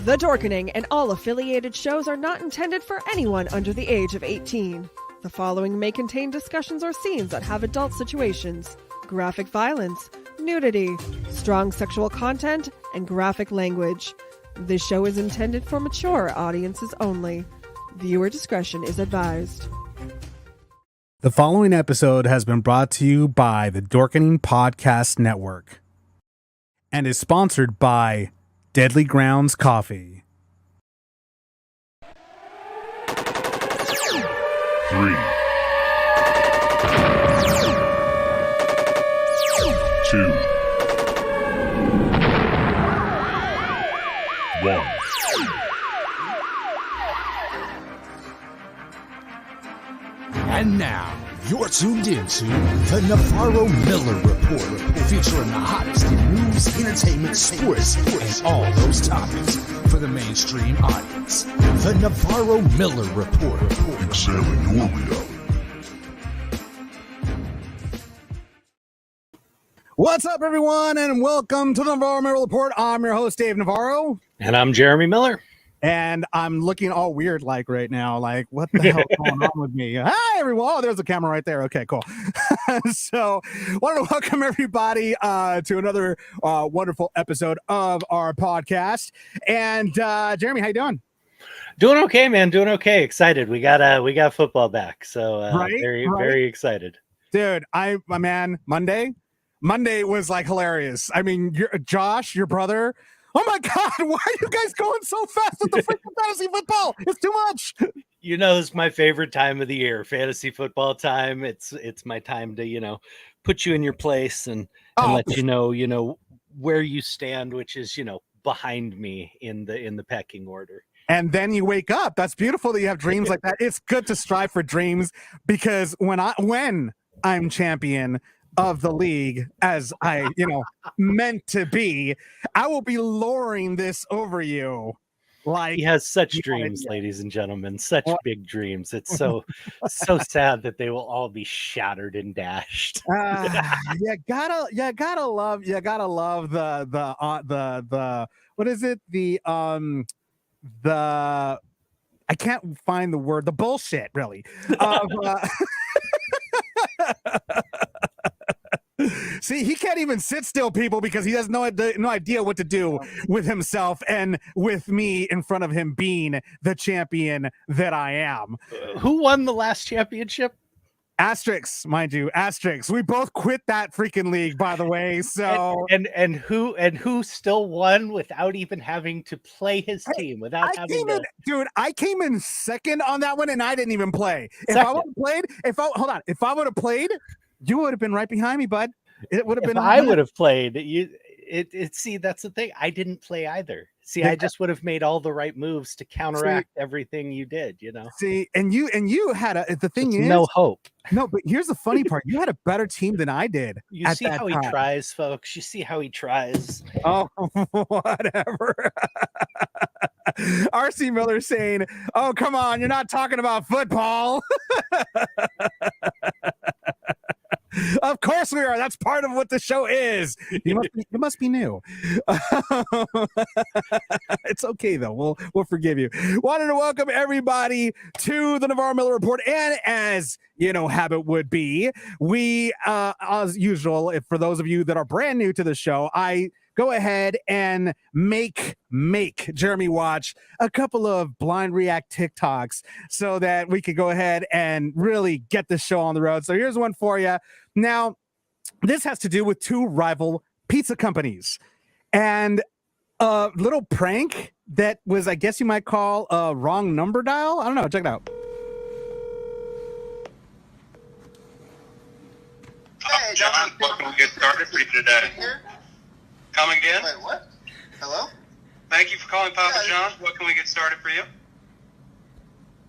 The Dorkening and all affiliated shows are not intended for anyone under the age of 18. The following may contain discussions or scenes that have adult situations, graphic violence, nudity, strong sexual content, and graphic language. This show is intended for mature audiences only. Viewer discretion is advised. The following episode has been brought to you by the Dorkening Podcast Network and is sponsored by Deadly Grounds Coffee. 3, 2, 1. And now, you're tuned into the Navarro-Miller Report, featuring the hottest in news, entertainment, sports, and all those topics for the mainstream audience. The Navarro-Miller Report. Examine your reality. What's up, everyone, and welcome to the Navarro-Miller Report. I'm your host, Dave Navarro. And I'm Jeremy Miller. And I'm looking all weird right now. Like, what the hell is going on with me? Hi, everyone. Oh, there's a camera right there. Okay, cool. So, wanted to welcome everybody to another wonderful episode of our podcast. And Jeremy, how you doing? Doing okay, man. Doing okay. Excited. We got football back. So very excited. Dude, my man, Monday was like hilarious. I mean, Josh, your brother. Oh my God, why are you guys going so fast with the freaking fantasy football? It's too much. You know, it's my favorite time of the year, fantasy football time. It's my time to, put you in your place and let you know, where you stand, which is, behind me in the pecking order. And then you wake up. That's beautiful that you have dreams like that. It's good to strive for dreams because when I'm champion of the league, as I, meant to be, I will be lowering this over you. Like, he has such dreams, ladies and gentlemen, such big dreams. It's so sad that they will all be shattered and dashed. You gotta love the what is it? The I can't find the word, the bullshit, really. See, he can't even sit still, people, because he has no idea what to do with himself and with me in front of him being the champion that I am. Who won the last championship? Asterix, mind you, Asterix. We both quit that freaking league, by the way. So and who still won without even having to play his team? I came in second on that one, and I didn't even play. If I would have played, you would have been right behind me, bud. It would have been. I would have played. See, that's the thing. I didn't play either. See, I just would have made all the right moves to counteract everything you did. See, and you had the thing is no hope. No, but here's the funny part. You had a better team than I did. You see how he tries, folks. You see how he tries. Oh, whatever. RC Miller saying, "Oh, come on, you're not talking about football." Of course we are. That's part of what the show is. You must be new. It's okay though. We'll forgive you. Wanted to welcome everybody to the Navarro-Miller Report, and as habit would be, we as usual, for those of you that are brand new to the show, I go ahead and make Jeremy watch a couple of blind react TikToks so that we could go ahead and really get the show on the road. So here's one for you. Now, this has to do with two rival pizza companies and a little prank that was, I guess you might call a wrong number dial. I don't know. Check it out. Hey, John, what can we get started for you today? Come again? Wait, what? Hello? Thank you for calling Papa John's. What can we get started for you?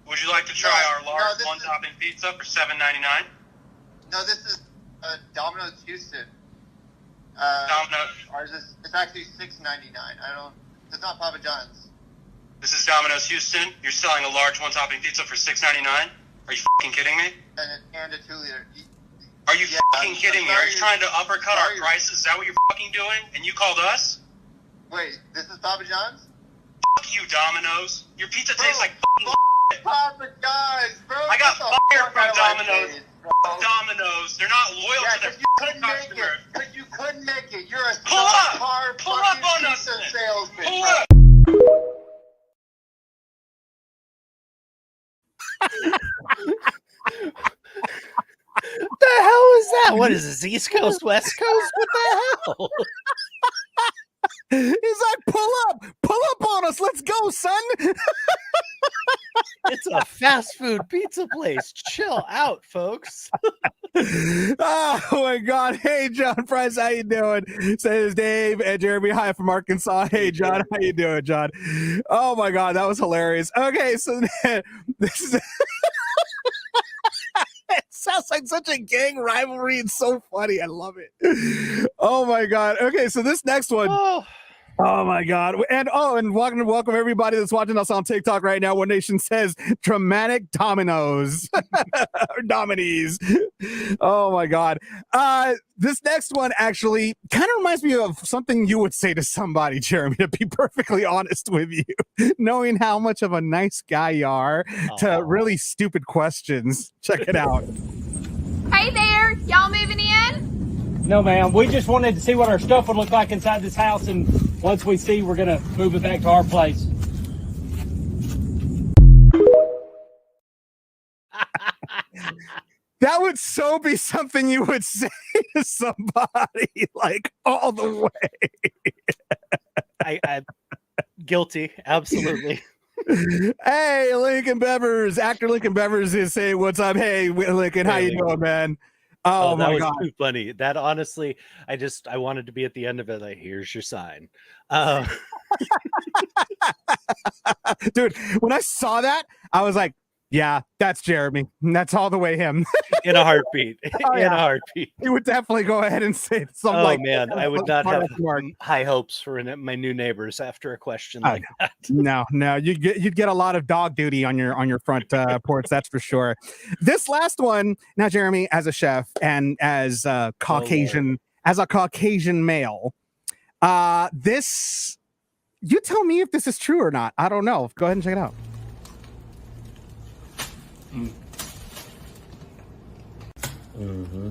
Would you like to try our large one-topping pizza for $7.99? No, this is Domino's Houston. Domino's. Or is this? It's actually $6.99. It's not Papa John's. This is Domino's Houston. You're selling a large one-topping pizza for $6.99? Are you fucking kidding me? And a 2-liter. Are you fucking kidding me? Are you trying to uppercut our prices? Is that what you're fucking doing? And you called us? Wait, this is Papa John's? Fuck you, Domino's. Your pizza tastes like Papa guys, bro. I got What the fired fuck from I like Domino's. these, Domino's. They're not loyal Yeah, to their because you couldn't make customers. it. Because you couldn't make it. You're a Pull up. subpar Pull up fucking on us pizza then. salesman, Pull bro. up. What the hell is that? What is this? East Coast, West Coast? What the hell? He's like, pull up on us. Let's go, son. It's a fast food pizza place. Chill out, folks. Oh my God. Hey, John Price, how you doing? Says Dave and Jeremy. Hi from Arkansas. Hey, John, how you doing, John? Oh my God, that was hilarious. Okay, so this is it sounds like such a gang rivalry. It's so funny. I love it. Oh my God. Okay, so this next one. Oh my God. And welcome everybody that's watching us on TikTok right now. One Nation says dramatic dominoes. Or dominies. Oh my God. This next one actually kind of reminds me of something you would say to somebody, Jeremy, to be perfectly honest with you, knowing how much of a nice guy you are to really stupid questions. Check it out. Hey there, y'all moving in? No, ma'am. We just wanted to see what our stuff would look like inside this house, and once we see, we're gonna move it back to our place. That would so be something you would say to somebody, like all the way. I guilty, absolutely. Hey, Lincoln Bevers, actor Lincoln Bevers is saying, "What's up?" Hey, Lincoln, how you doing, man? Oh that my was God, too funny. That honestly, I wanted to be at the end of it. Like, here's your sign, dude. When I saw that, I was like, "Yeah, that's Jeremy. That's all the way him." in a heartbeat. Oh, in yeah. a heartbeat. He would definitely go ahead and say something Oh like, man, I would not have Mark. high hopes for my new neighbors after a question like that. No, you'd get a lot of dog duty on your front porch, that's for sure. This last one, now, Jeremy, as a chef and as a Caucasian male, this, you tell me if this is true or not. I don't know. Go ahead and check it out. Mm-hmm.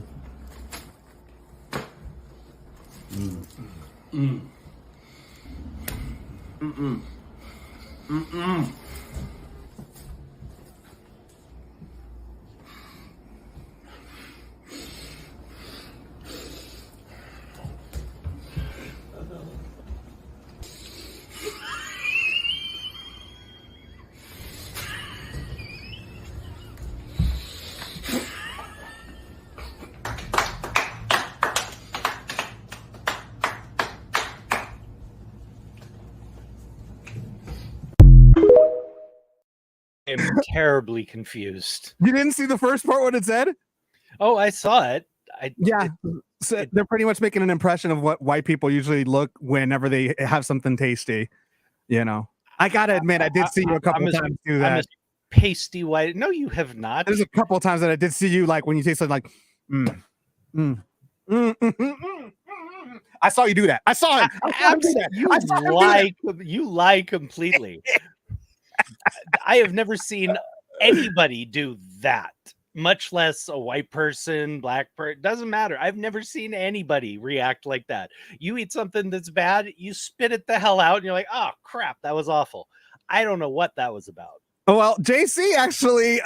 I'm terribly confused. You didn't see the first part, what it said? Oh, I saw it. So they're pretty much making an impression of what white people usually look whenever they have something tasty. You know, I gotta admit, I did see you a couple of times do that. I'm a pasty white. No, you have not. There's a couple of times that I did see you, like when you taste something like, I saw you do that. I saw him. You lie completely. I have never seen anybody do that, much less a white person, black person. Doesn't matter. I've never seen anybody react like that. You eat something that's bad, you spit it the hell out, and you're like, oh crap, that was awful. I don't know what that was about. Well, JC actually,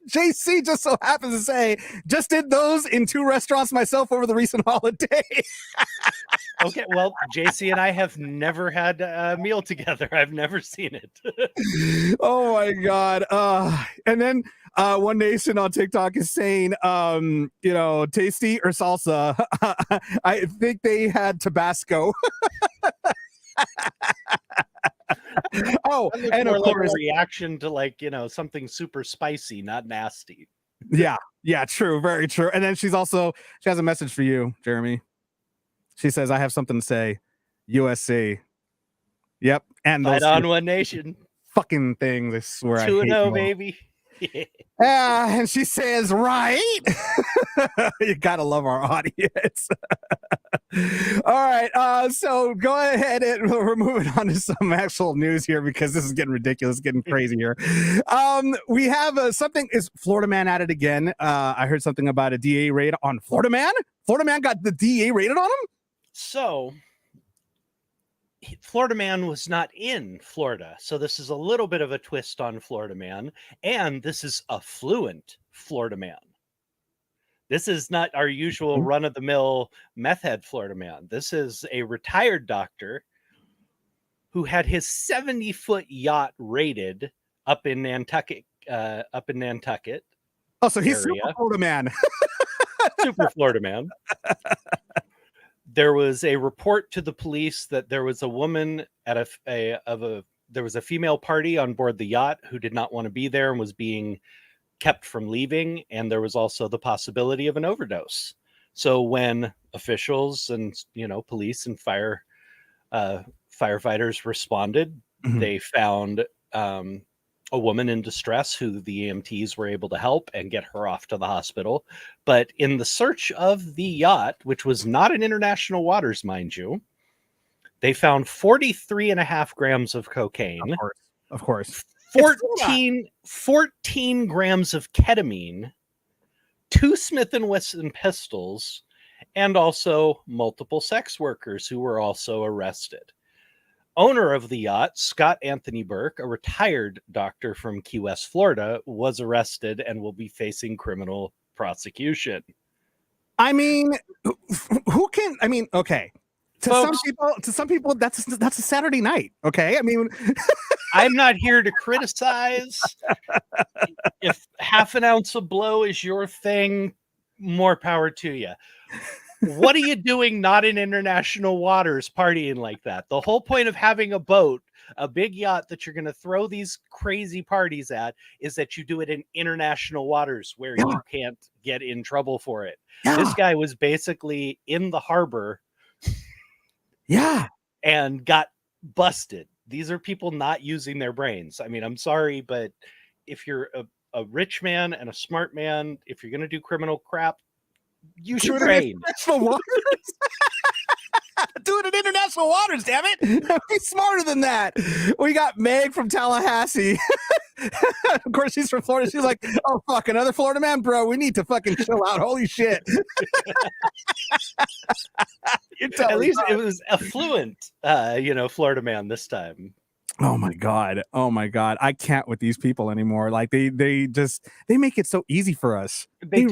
JC just so happens to say, just did those in 2 restaurants myself over the recent holiday. Okay, well, JC and I have never had a meal together. I've never seen it. Oh my God. And then One Nation on TikTok is saying, tasty or salsa. I think they had Tabasco. Oh, and of course, like a reaction to something super spicy, not nasty. Yeah, true, very true. And then she has a message for you, Jeremy. She says, "I have something to say." USC. Yep, and those on One Nation fucking things. I swear, 2-0, baby. Yeah, and she says, "Right." You gotta love our audience. All right. So go ahead and we're moving on to some actual news here because this is getting ridiculous, getting crazy here. We have something. Is Florida man at it again? I heard something about a DA raid on Florida man. Florida man got the DA raided on him. So Florida man was not in Florida. So this is a little bit of a twist on Florida man. And this is affluent Florida man. This is not our usual run-of-the-mill meth head Florida man. This is a retired doctor who had his 70-foot yacht raided up in Nantucket. Oh, so he's super Florida man. Super Florida man. There was a report to the police that there was a woman at there was a female party on board the yacht who did not want to be there and was being kept from leaving, and there was also the possibility of an overdose. So when officials and police and firefighters responded, they found a woman in distress who the EMTs were able to help and get her off to the hospital. But in the search of the yacht, which was not in international waters, mind you, they found 43.5 grams of cocaine. Of course. 14 grams of ketamine, 2 Smith & Wesson pistols, and also multiple sex workers who were also arrested. Owner of the yacht, Scott Anthony Burke, a retired doctor from Key West, Florida, was arrested and will be facing criminal prosecution. I mean, who can? I mean, okay. To some people, that's a Saturday night. Okay, I mean, I'm not here to criticize. If half an ounce of blow is your thing, more power to you. What are you doing not in international waters partying like that? The whole point of having a boat, a big yacht that you're going to throw these crazy parties at, is that you do it in international waters where you can't get in trouble for it. This guy was basically in the harbor. And got busted. These are people not using their brains. I mean, I'm sorry, but if you're a rich man and a smart man, if you're going to do criminal crap, use your brain. Do it in international waters, damn it. Be smarter than that. We got Meg from Tallahassee. Of course, she's from Florida. She's like, oh, fuck, another Florida man, bro. We need to fucking chill out. Holy shit. At least it was affluent, Florida man this time. Oh my God. I can't with these people anymore. Like they make it so easy for us. They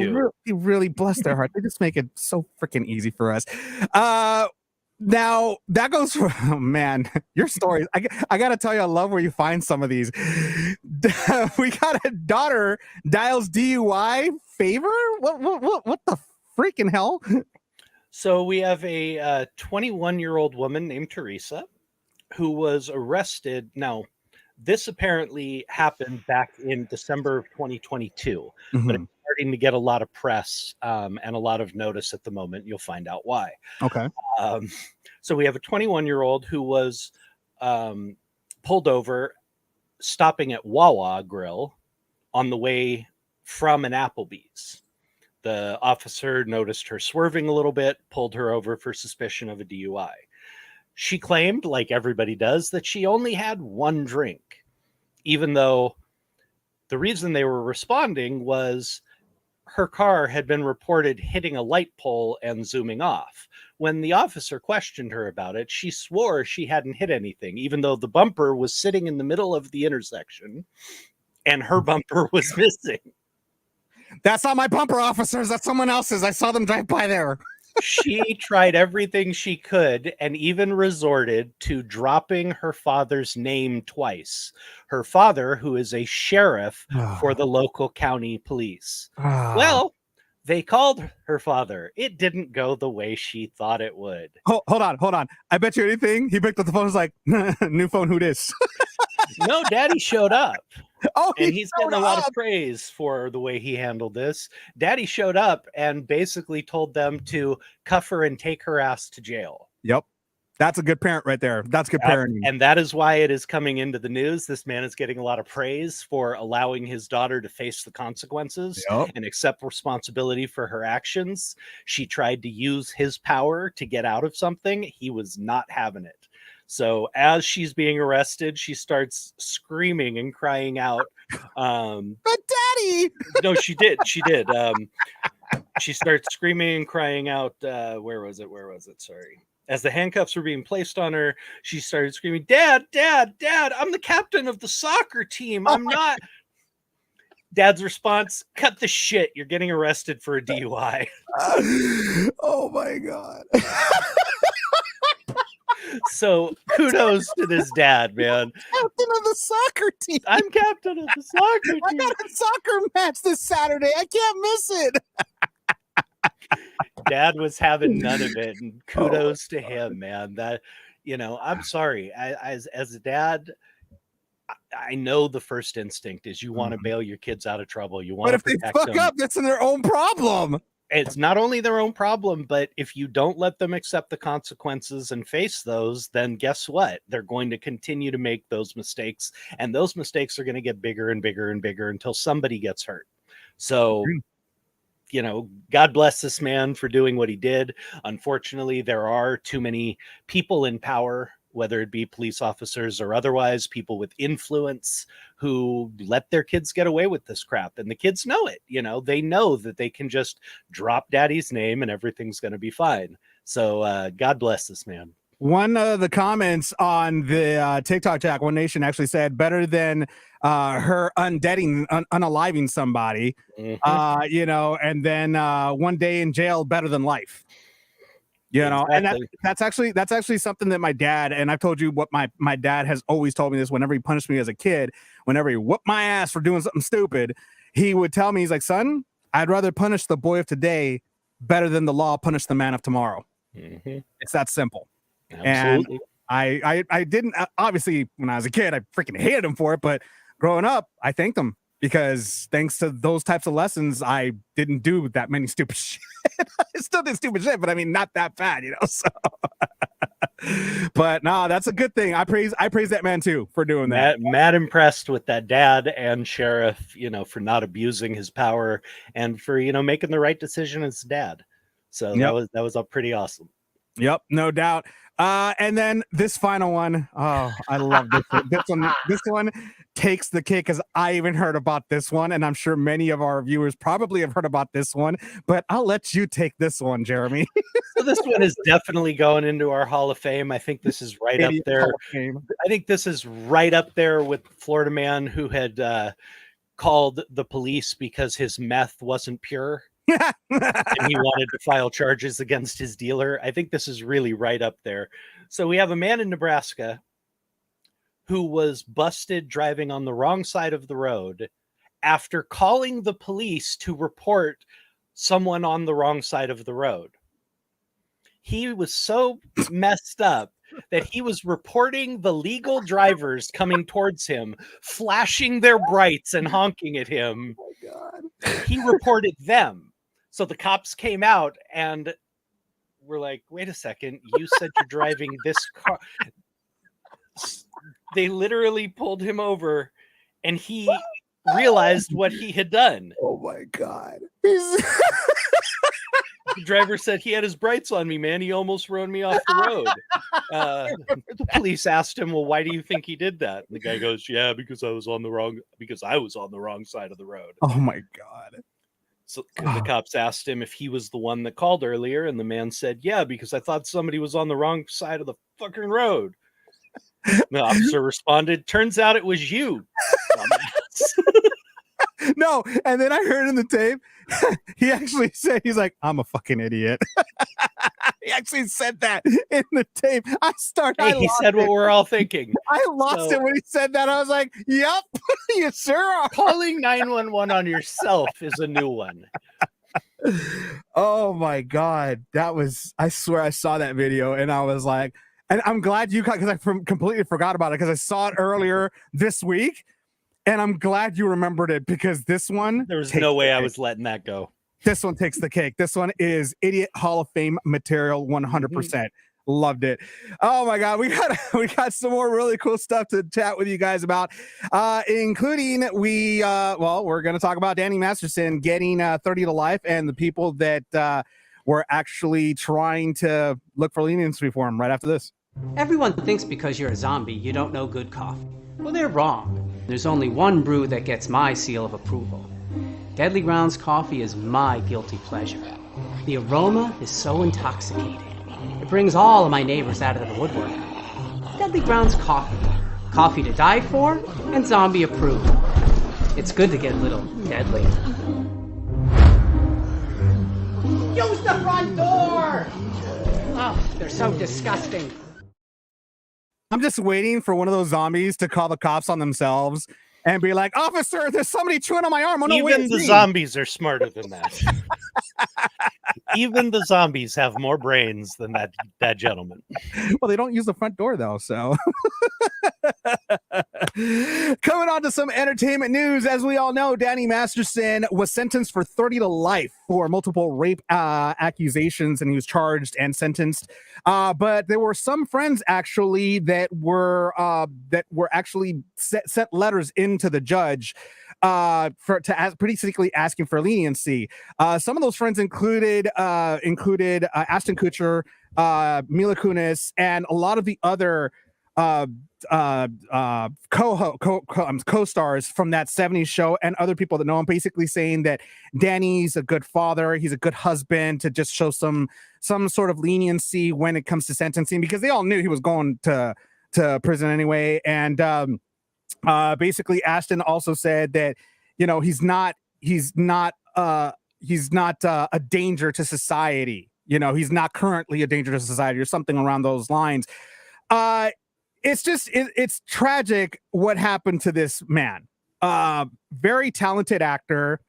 really bless their heart. They just make it so freaking easy for us. Now that goes for, oh man, your stories. I gotta tell you, I love where you find some of these. We got a daughter dials DUI favor. What the freaking hell? So we have a 21-year-old woman named Teresa who was arrested. Now, this apparently happened back in December of 2022, but it's starting to get a lot of press and a lot of notice at the moment. You'll find out why. Okay. So we have a 21-year-old who was pulled over, stopping at Wawa Grill on the way from an Applebee's. The officer noticed her swerving a little bit, pulled her over for suspicion of a DUI. She claimed, like everybody does, that she only had one drink, even though the reason they were responding was her car had been reported hitting a light pole and zooming off. When the officer questioned her about it, she swore she hadn't hit anything, even though the bumper was sitting in the middle of the intersection and her bumper was missing. That's not my bumper, officers. That's someone else's. I saw them drive by there. She tried everything she could and even resorted to dropping her father's name twice. Her father, who is a sheriff for the local county police. Well, they called her father. It didn't go the way she thought it would. Hold on. I bet you anything. He picked up the phone and was like, new phone, who dis? No, Daddy showed up. Oh, and he's getting a lot of praise for the way he handled this. Daddy showed up and basically told them to cuff her and take her ass to jail. Yep. That's a good parent right there. That's good parenting. And that is why it is coming into the news. This man is getting a lot of praise for allowing his daughter to face the consequences and accept responsibility for her actions. She tried to use his power to get out of something. He was not having it. So as she's being arrested, she starts screaming and crying out. But Daddy! No, she did. She did. She starts screaming and crying out. Where was it? Sorry. As the handcuffs were being placed on her, she started screaming, Dad, Dad, Dad, I'm the captain of the soccer team. I'm not. Dad's response, cut the shit. You're getting arrested for a DUI. Oh, my God. So kudos to this dad, man. Captain of the soccer team. I'm captain of the soccer team. I got a soccer match this Saturday. I can't miss it. Dad was having none of it, and kudos to him, man. That, I'm sorry. As a dad, I know the first instinct is you want to bail your kids out of trouble. You want to protect them. But if they fuck up, that's their own problem. It's not only their own problem, but if you don't let them accept the consequences and face those, then guess what? They're going to continue to make those mistakes, and those mistakes are going to get bigger and bigger and bigger until somebody gets hurt. So, God bless this man for doing what he did. Unfortunately, there are too many people in power, whether it be police officers or otherwise, people with influence who let their kids get away with this crap. And the kids know it. They know that they can just drop daddy's name and everything's going to be fine. So God bless this man. One of the comments on the TikTok chat, One Nation actually said better than her unaliving somebody, and then 1 day in jail better than life. And that's actually something that my dad, and I've told you what my dad has always told me this whenever he punished me as a kid, whenever he whooped my ass for doing something stupid, he would tell me, he's like, son, I'd rather punish the boy of today better than the law punish the man of tomorrow. Mm-hmm. It's that simple. Absolutely. And I didn't, obviously when I was a kid, I freaking hated him for it, but growing up, I thanked him because thanks to those types of lessons, I didn't do that many stupid shit. I still did stupid shit, but I mean, not that bad, so. But no, that's a good thing. I praise that man too for doing that. Mad impressed with that dad and sheriff, for not abusing his power and for, making the right decision as dad. So that was pretty awesome. Yep, no doubt. And then this final one. Oh, I love this one. This one takes the cake because I even heard about this one, and I'm sure many of our viewers probably have heard about this one. But I'll let you take this one, Jeremy. So this one is definitely going into our Hall of Fame. I think this is right up there. I think this is right up there with Florida man who had called the police because his meth wasn't pure. And he wanted to file charges against his dealer. I think this is really right up there. So we have a man in Nebraska who was busted driving on the wrong side of the road after calling the police to report someone on the wrong side of the road. He was so messed up that he was reporting the legal drivers coming towards him, flashing their brights and honking at him. Oh my God. He reported them. So the cops came out and were like, wait a second, you said you're driving this car. They literally pulled him over and he realized what he had done. Oh my God. The driver said he had his brights on me, man. He almost run me off the road. The police asked him, well, why do you think he did that? And the guy goes, yeah, because I was on the wrong side of the road. Oh my God. So the cops asked him if he was the one that called earlier, and the man said, yeah, because I thought somebody was on the wrong side of the fucking road. The officer responded, turns out it was you. No, and then I heard in the tape, he actually said, he's like, I'm a fucking idiot. He actually said that in the tape. He said what we're all thinking. I lost it when he said that. I was like, yep, you sure are. Calling 911 on yourself is a new one. Oh my God. I swear I saw that video and I was like, and I'm glad you because I completely forgot about it because I saw it earlier this week. And I'm glad you remembered it because this one. There was no way I was letting that go. This one takes the cake. This one is Idiot Hall of Fame material 100%. Loved it. Oh my God, we got some more really cool stuff to chat with you guys about, including we're going to talk about Danny Masterson getting 30 to life and the people that were actually trying to look for leniency for him right after this. Everyone thinks because you're a zombie, you don't know good coffee. Well, they're wrong. There's only one brew that gets my seal of approval. Deadly Grounds coffee is my guilty pleasure. The aroma is so intoxicating. It brings all of my neighbors out of the woodwork. Deadly Grounds coffee. Coffee to die for and zombie approved. It's good to get a little deadly. Use the front door! Oh, they're so disgusting. I'm just waiting for one of those zombies to call the cops on themselves and be like, "Officer, there's somebody chewing on my arm." Oh, no, even the zombies are smarter than that. Even the zombies have more brains than that gentleman. Well, they don't use the front door though, so. Coming on to some entertainment news. As we all know, Danny Masterson was sentenced for 30 to life for multiple rape accusations, and he was charged and sentenced. But there were some friends actually that were actually sent letters into the judge basically asking for leniency. Some of those friends included Ashton Kutcher, Mila Kunis, and a lot of the other co-stars from that 70s show and other people that know him, basically saying that Danny's a good father, he's a good husband, to just show some sort of leniency when it comes to sentencing, because they all knew he was going to prison anyway. And basically Ashton also said that, you know, he's not a danger to society. You know, he's not currently a danger to society or something around those lines. It's tragic what happened to this man. Very talented actor.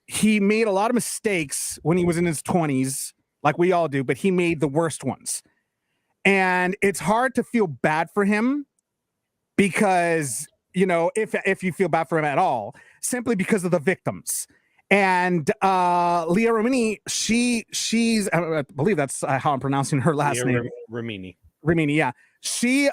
He made a lot of mistakes when he was in his 20s, like we all do, but he made the worst ones. And it's hard to feel bad for him because, you know, if you feel bad for him at all, simply because of the victims. And Leah Remini, she's I believe that's how I'm pronouncing her last name. Remini, yeah. She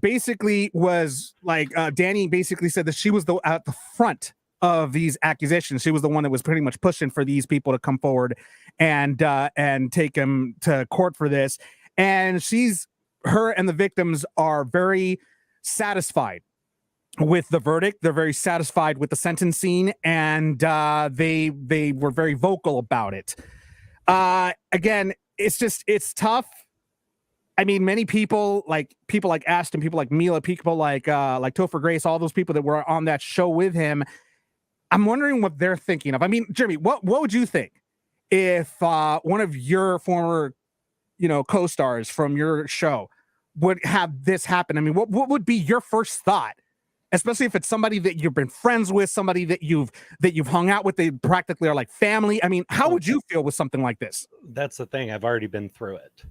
basically was like, Danny basically said that she was at the front of these accusations. She was the one that was pretty much pushing for these people to come forward and take him to court for this. And her and the victims are very satisfied with the verdict. They're very satisfied with the sentencing, and they were very vocal about it. Again, it's tough. I mean, many people like Ashton, people like Mila, people like Topher Grace, all those people that were on that show with him. I'm wondering what they're thinking of. I mean, Jeremy, what would you think if one of your former, co-stars from your show would have this happen? I mean, what would be your first thought, especially if it's somebody that you've been friends with, somebody that you've hung out with, they practically are like family? I mean, how would you feel with something like this? That's the thing. I've already been through it.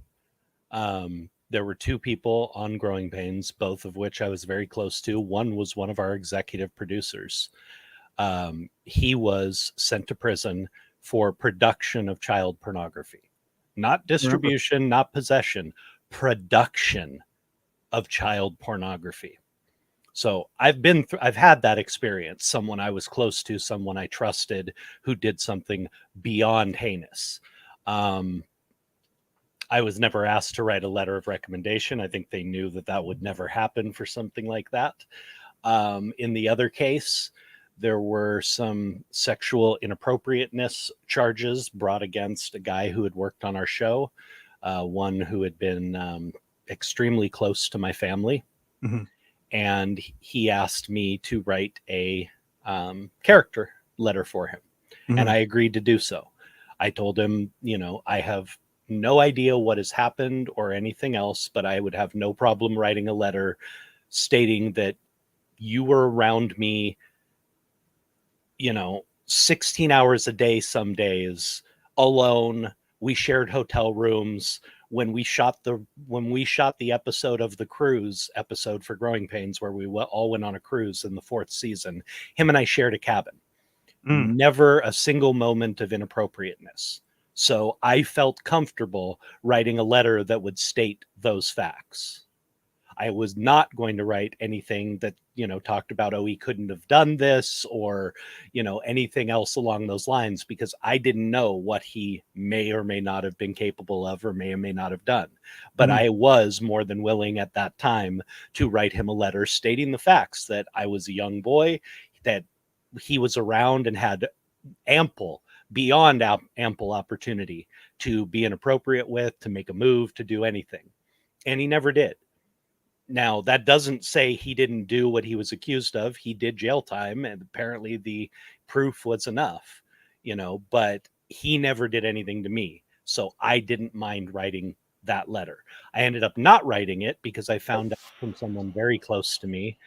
There were two people on Growing Pains, both of which I was very close to. One was one of our executive producers. He was sent to prison for production of child pornography, not distribution, not possession, production of child pornography. So I've had that experience. Someone I was close to, someone I trusted, who did something beyond heinous. I was never asked to write a letter of recommendation. I think they knew that would never happen for something like that. In the other case, there were some sexual inappropriateness charges brought against a guy who had worked on our show, one who had been extremely close to my family. Mm-hmm. And he asked me to write a character letter for him. Mm-hmm. And I agreed to do so. I told him, I have no idea what has happened or anything else, but I would have no problem writing a letter stating that you were around me, 16 hours a day, some days, alone. We shared hotel rooms. When we shot the episode of the cruise episode for Growing Pains, where we all went on a cruise in the 4th season, him and I shared a cabin. Never a single moment of inappropriateness. So I felt comfortable writing a letter that would state those facts. I was not going to write anything that, talked about, oh, he couldn't have done this, or, anything else along those lines, because I didn't know what he may or may not have been capable of, or may not have done. But I was more than willing at that time to write him a letter stating the facts, that I was a young boy, that he was around and had beyond ample opportunity to be inappropriate with, to make a move, to do anything. And he never did. Now, that doesn't say he didn't do what he was accused of. He did jail time, and apparently the proof was enough, but he never did anything to me. So I didn't mind writing that letter. I ended up not writing it because I found out from someone very close to me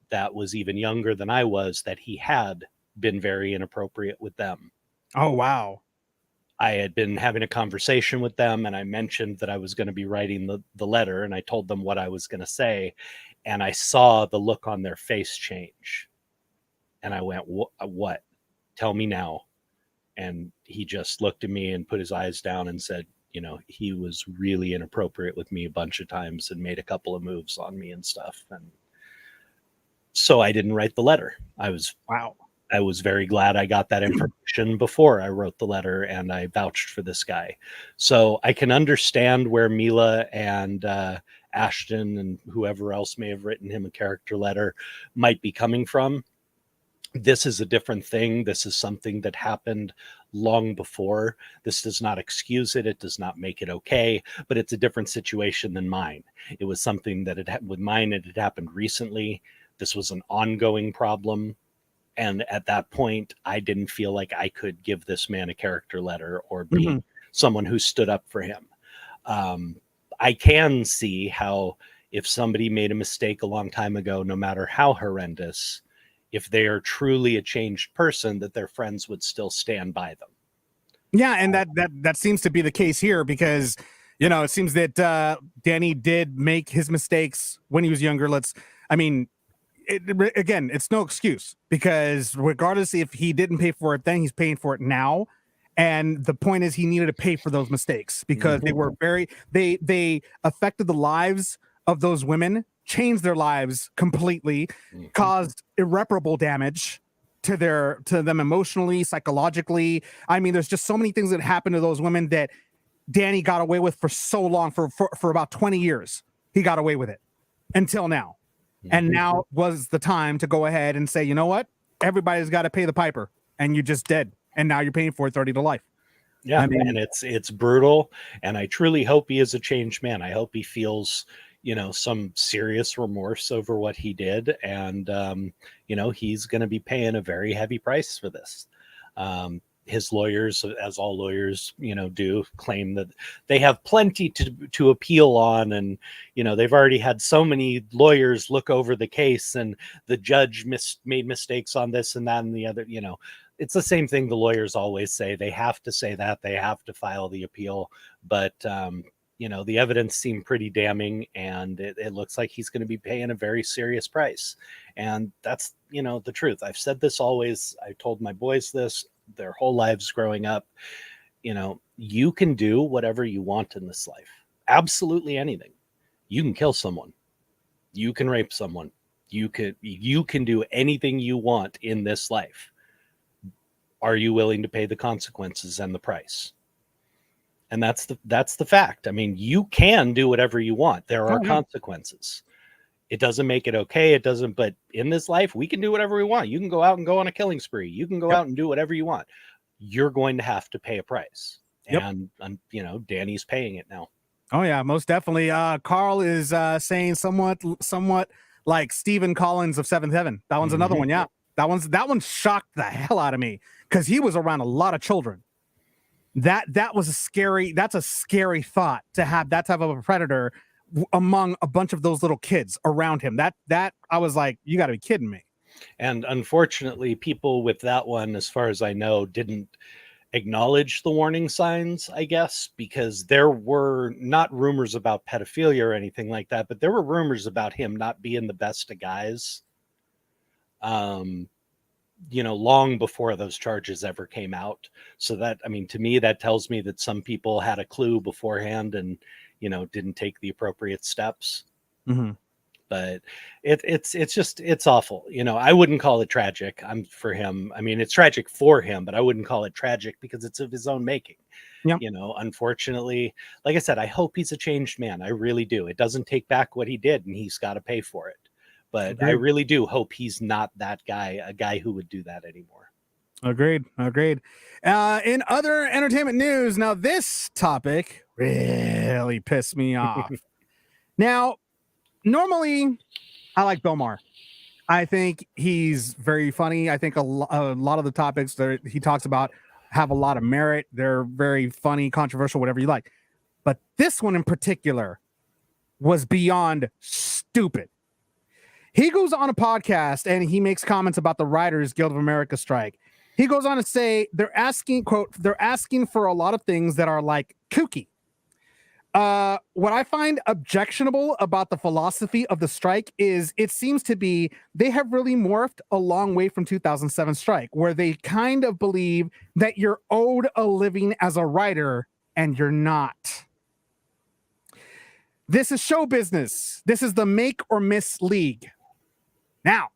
that was even younger than I was that he had been very inappropriate with them. Oh, wow. I had been having a conversation with them, and I mentioned that I was going to be writing the letter, and I told them what I was going to say, and I saw the look on their face change. And I went, what? Tell me now. And he just looked at me and put his eyes down and said, he was really inappropriate with me a bunch of times and made a couple of moves on me and stuff. And so I didn't write the letter. I was very glad I got that information before I wrote the letter, and I vouched for this guy. So I can understand where Mila and Ashton and whoever else may have written him a character letter might be coming from. This is a different thing. This is something that happened long before. This does not excuse it. It does not make it okay, but it's a different situation than mine. It was something that with mine, it had happened recently. This was an ongoing problem. And at that point, I didn't feel like I could give this man a character letter or be someone who stood up for him. I can see how if somebody made a mistake a long time ago, no matter how horrendous, if they are truly a changed person, that their friends would still stand by them. Yeah, and that seems to be the case here because, it seems that Danny did make his mistakes when he was younger. Again, it's no excuse because regardless if he didn't pay for it then, he's paying for it now. And the point is he needed to pay for those mistakes because they were they affected the lives of those women, changed their lives completely, caused irreparable damage to them emotionally, psychologically. I mean, there's just so many things that happened to those women that Danny got away with for so long, for about 20 years. He got away with it until now. And now was the time to go ahead and say, you know what? Everybody's got to pay the piper, and you just did. And now you're paying for it 30 to life. Yeah, I mean, and it's brutal. And I truly hope he is a changed man. I hope he feels, some serious remorse over what he did. And, he's going to be paying a very heavy price for this. His lawyers, as all lawyers, do, claim that they have plenty to appeal on. And, they've already had so many lawyers look over the case, and the judge made mistakes on this and that and the other. It's the same thing the lawyers always say. They have to say that. They have to file the appeal. But, the evidence seemed pretty damning, and it looks like he's going to be paying a very serious price. And that's, the truth. I've said this always. I told my boys this their whole lives growing up. You can do whatever you want in this life. Absolutely anything. You can kill someone. You can rape someone. You can do anything you want in this life. Are you willing to pay the consequences and the price? And that's the fact. I mean, you can do whatever you want. There are consequences. It doesn't make it okay. It doesn't. But in this life, we can do whatever we want. You can go out and go on a killing spree. You can go out and do whatever you want. You're going to have to pay a price. And Danny's paying it now. Oh yeah, most definitely. Carl is saying somewhat like Stephen Collins of Seventh Heaven. That one's another one. Yeah, that one shocked the hell out of me because he was around a lot of children. That's a scary thought to have that type of a predator among a bunch of those little kids around him. That I was like, you got to be kidding me. And unfortunately, people with that one, as far as I know, didn't acknowledge the warning signs, I guess, because there were not rumors about pedophilia or anything like that, but there were rumors about him not being the best of guys. long before those charges ever came out. So that, I mean, to me, that tells me that some people had a clue beforehand and, didn't take the appropriate steps. Mm-hmm. But it's awful. I wouldn't call it tragic. For him. I mean, it's tragic for him, but I wouldn't call it tragic because it's of his own making. Yep. Unfortunately, like I said, I hope he's a changed man. I really do. It doesn't take back what he did, and he's got to pay for it. But I really do hope he's not that guy, a guy who would do that anymore. Agreed. In other entertainment news, now this topic really pissed me off. Now, normally, I like Bill Maher. I think he's very funny. I think a lot of the topics that he talks about have a lot of merit. They're very funny, controversial, whatever you like. But this one in particular was beyond stupid. He goes on a podcast and he makes comments about the Writers Guild of America strike. He goes on to say they're asking for a lot of things that are like kooky. What I find objectionable about the philosophy of the strike is it seems to be they have really morphed a long way from 2007 strike, where they kind of believe that you're owed a living as a writer and you're not. This is show business. This is the make or miss league. Now,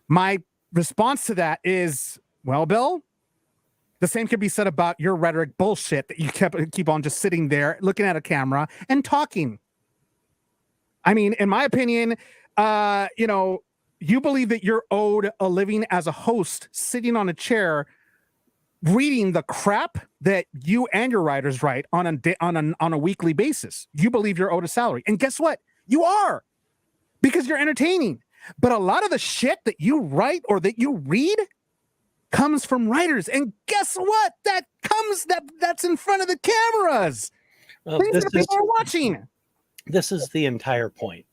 my response to that is, well, Bill, the same could be said about your rhetoric bullshit that you keep on just sitting there looking at a camera and talking. I mean, in my opinion, you believe that you're owed a living as a host sitting on a chair reading the crap that you and your writers write on a weekly basis. You believe you're owed a salary. And guess what? You are, because you're entertaining. But a lot of the shit that you write or that you read comes from writers. And guess what? That's in front of the cameras. Well, Things that people are watching. This is the entire point.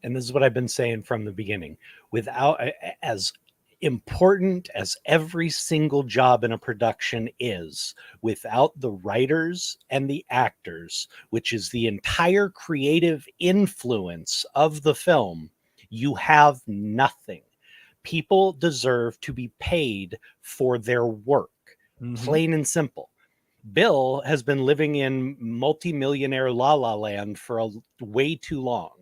And this is what I've been saying from the beginning. Without, as important as every single job in a production is, without the writers and the actors, which is the entire creative influence of the film, you have nothing. People deserve to be paid for their work, plain and simple. Bill has been living in multi-millionaire la la land for way too long.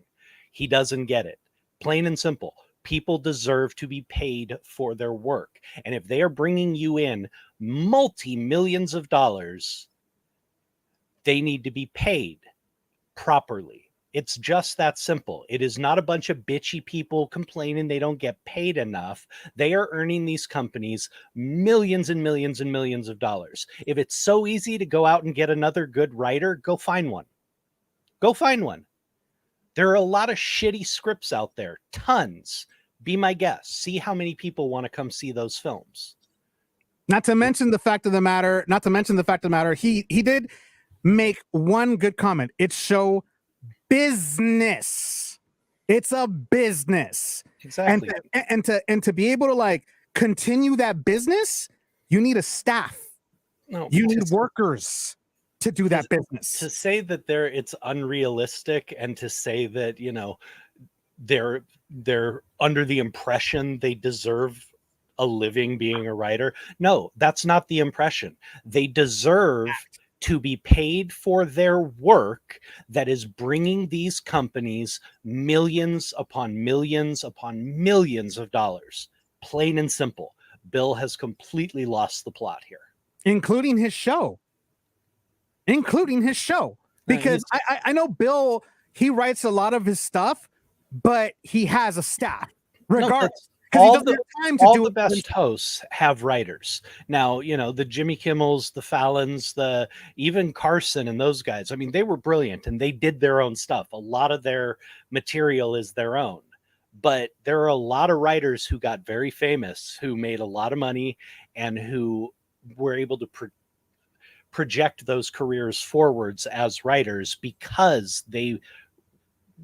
He doesn't get it. Plain and simple. People deserve to be paid for their work. And if they are bringing you in multi-millions of dollars, they need to be paid properly. It's just that simple. It is not a bunch of bitchy people complaining they don't get paid enough. They are earning these companies millions and millions and millions of dollars. If it's so easy to go out and get another good writer, go find one. Go find one. There are a lot of shitty scripts out there. Tons. Be my guest. See how many people want to come see those films. Not to mention the fact of the matter, he did make one good comment. It's show business. It's a business. Exactly. And to be able to like continue that business, you need a staff. No, you need workers to do that business. To say that it's unrealistic and to say that, they're under the impression they deserve a living being a writer. No, that's not the impression. They deserve to be paid for their work that is bringing these companies millions upon millions upon millions of dollars. Plain and simple. Bill has completely lost the plot here. Including his show. Because I know Bill, he writes a lot of his stuff, but he has a staff. Regardless. All the best hosts have writers. Now, the Jimmy Kimmels, the Fallons, even Carson and those guys. I mean, they were brilliant and they did their own stuff. A lot of their material is their own. But there are a lot of writers who got very famous, who made a lot of money and who were able to project those careers forwards as writers because they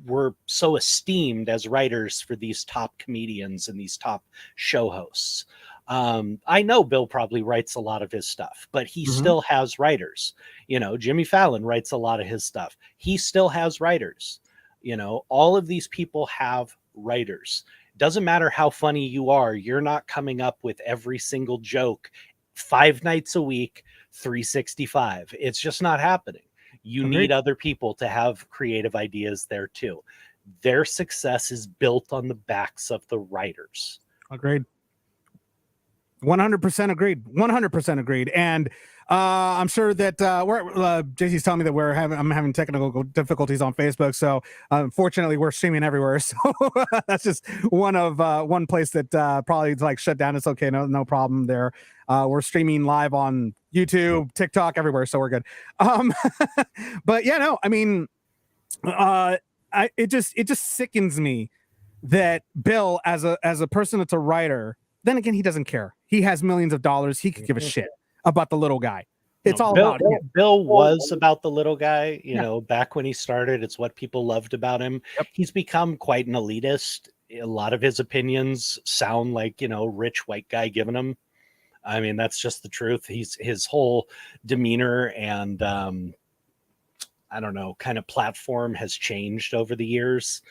were so esteemed as writers for these top comedians and these top show hosts. I know Bill probably writes a lot of his stuff, but he still has writers. Jimmy Fallon writes a lot of his stuff. He still has writers. All of these people have writers. Doesn't matter how funny you are, you're not coming up with every single joke 5 nights a week, 365. It's just not happening. You Agreed. need other people to have creative ideas there too. Their success is built on the backs of the writers. Agreed. 100% agreed. 100% agreed. And I'm sure that JC's telling me that I'm having technical difficulties on Facebook. So unfortunately, we're streaming everywhere. So that's just one place that probably is like shut down. It's okay. No problem there. We're streaming live on YouTube, TikTok, everywhere. So we're good. But yeah, no, I mean, it just sickens me that Bill, as a person that's a writer, then again, he doesn't care. He has millions of dollars. He could give a shit about the little guy. It's all about him. Bill was about the little guy, you know, back when he started. It's what people loved about him. Yep. He's become quite an elitist. A lot of his opinions sound like, you know, rich white guy giving them. I mean, that's just the truth. His whole demeanor and I don't know, kind of platform has changed over the years.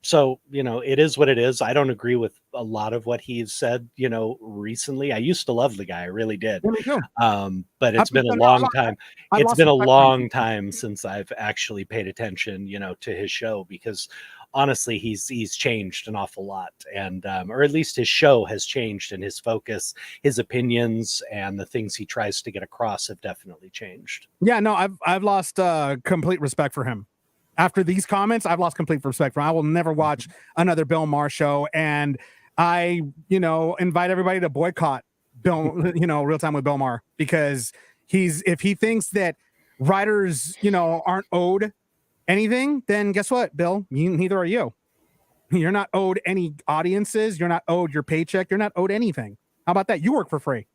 So, you know, it is what it is. I don't agree with a lot of what he's said, you know, recently. I used to love the guy. I really did. But it's been a long time. It's been a long time since I've actually paid attention, you know, to his show, because honestly, he's changed an awful lot. And, or at least his show has changed, and his focus, his opinions, and the things he tries to get across have definitely changed. Yeah, no, I've lost complete respect for him. After these comments, I've lost complete respect for him. I will never watch another Bill Maher show. And I, you know, invite everybody to boycott Bill, you know, Real Time with Bill Maher, because if he thinks that writers, you know, aren't owed anything, then guess what, Bill? Neither are you. You're not owed any audiences. You're not owed your paycheck. You're not owed anything. How about that? You work for free.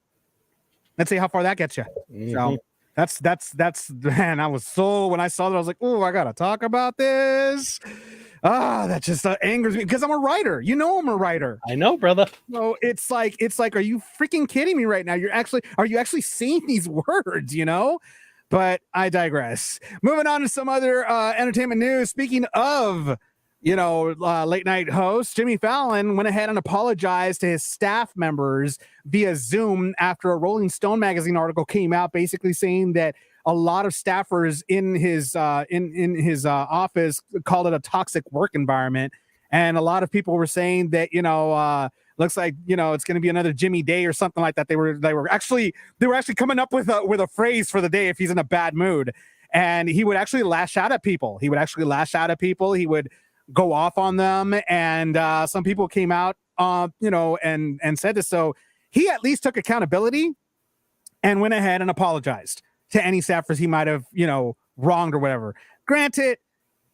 Let's see how far that gets you. So that's man, I was so, when I saw that, I was like, oh, I gotta talk about this. That just angers me, because I'm a writer. You know, I'm a writer. I know, brother. So it's like, are you freaking kidding me right now? Are you actually saying these words, you know? But I digress. Moving on to some other entertainment news. Speaking of, you know, late night host, Jimmy Fallon went ahead and apologized to his staff members via Zoom after a Rolling Stone magazine article came out, basically saying that a lot of staffers in his office called it a toxic work environment. And a lot of people were saying that, you know, looks like, you know, it's going to be another Jimmy Day or something like that. They were actually coming up with a phrase for the day if he's in a bad mood. And he would actually lash out at people. He would go off on them. And some people came out, you know, and said this. So he at least took accountability and went ahead and apologized to any staffers he might have, you know, wronged or whatever. Granted,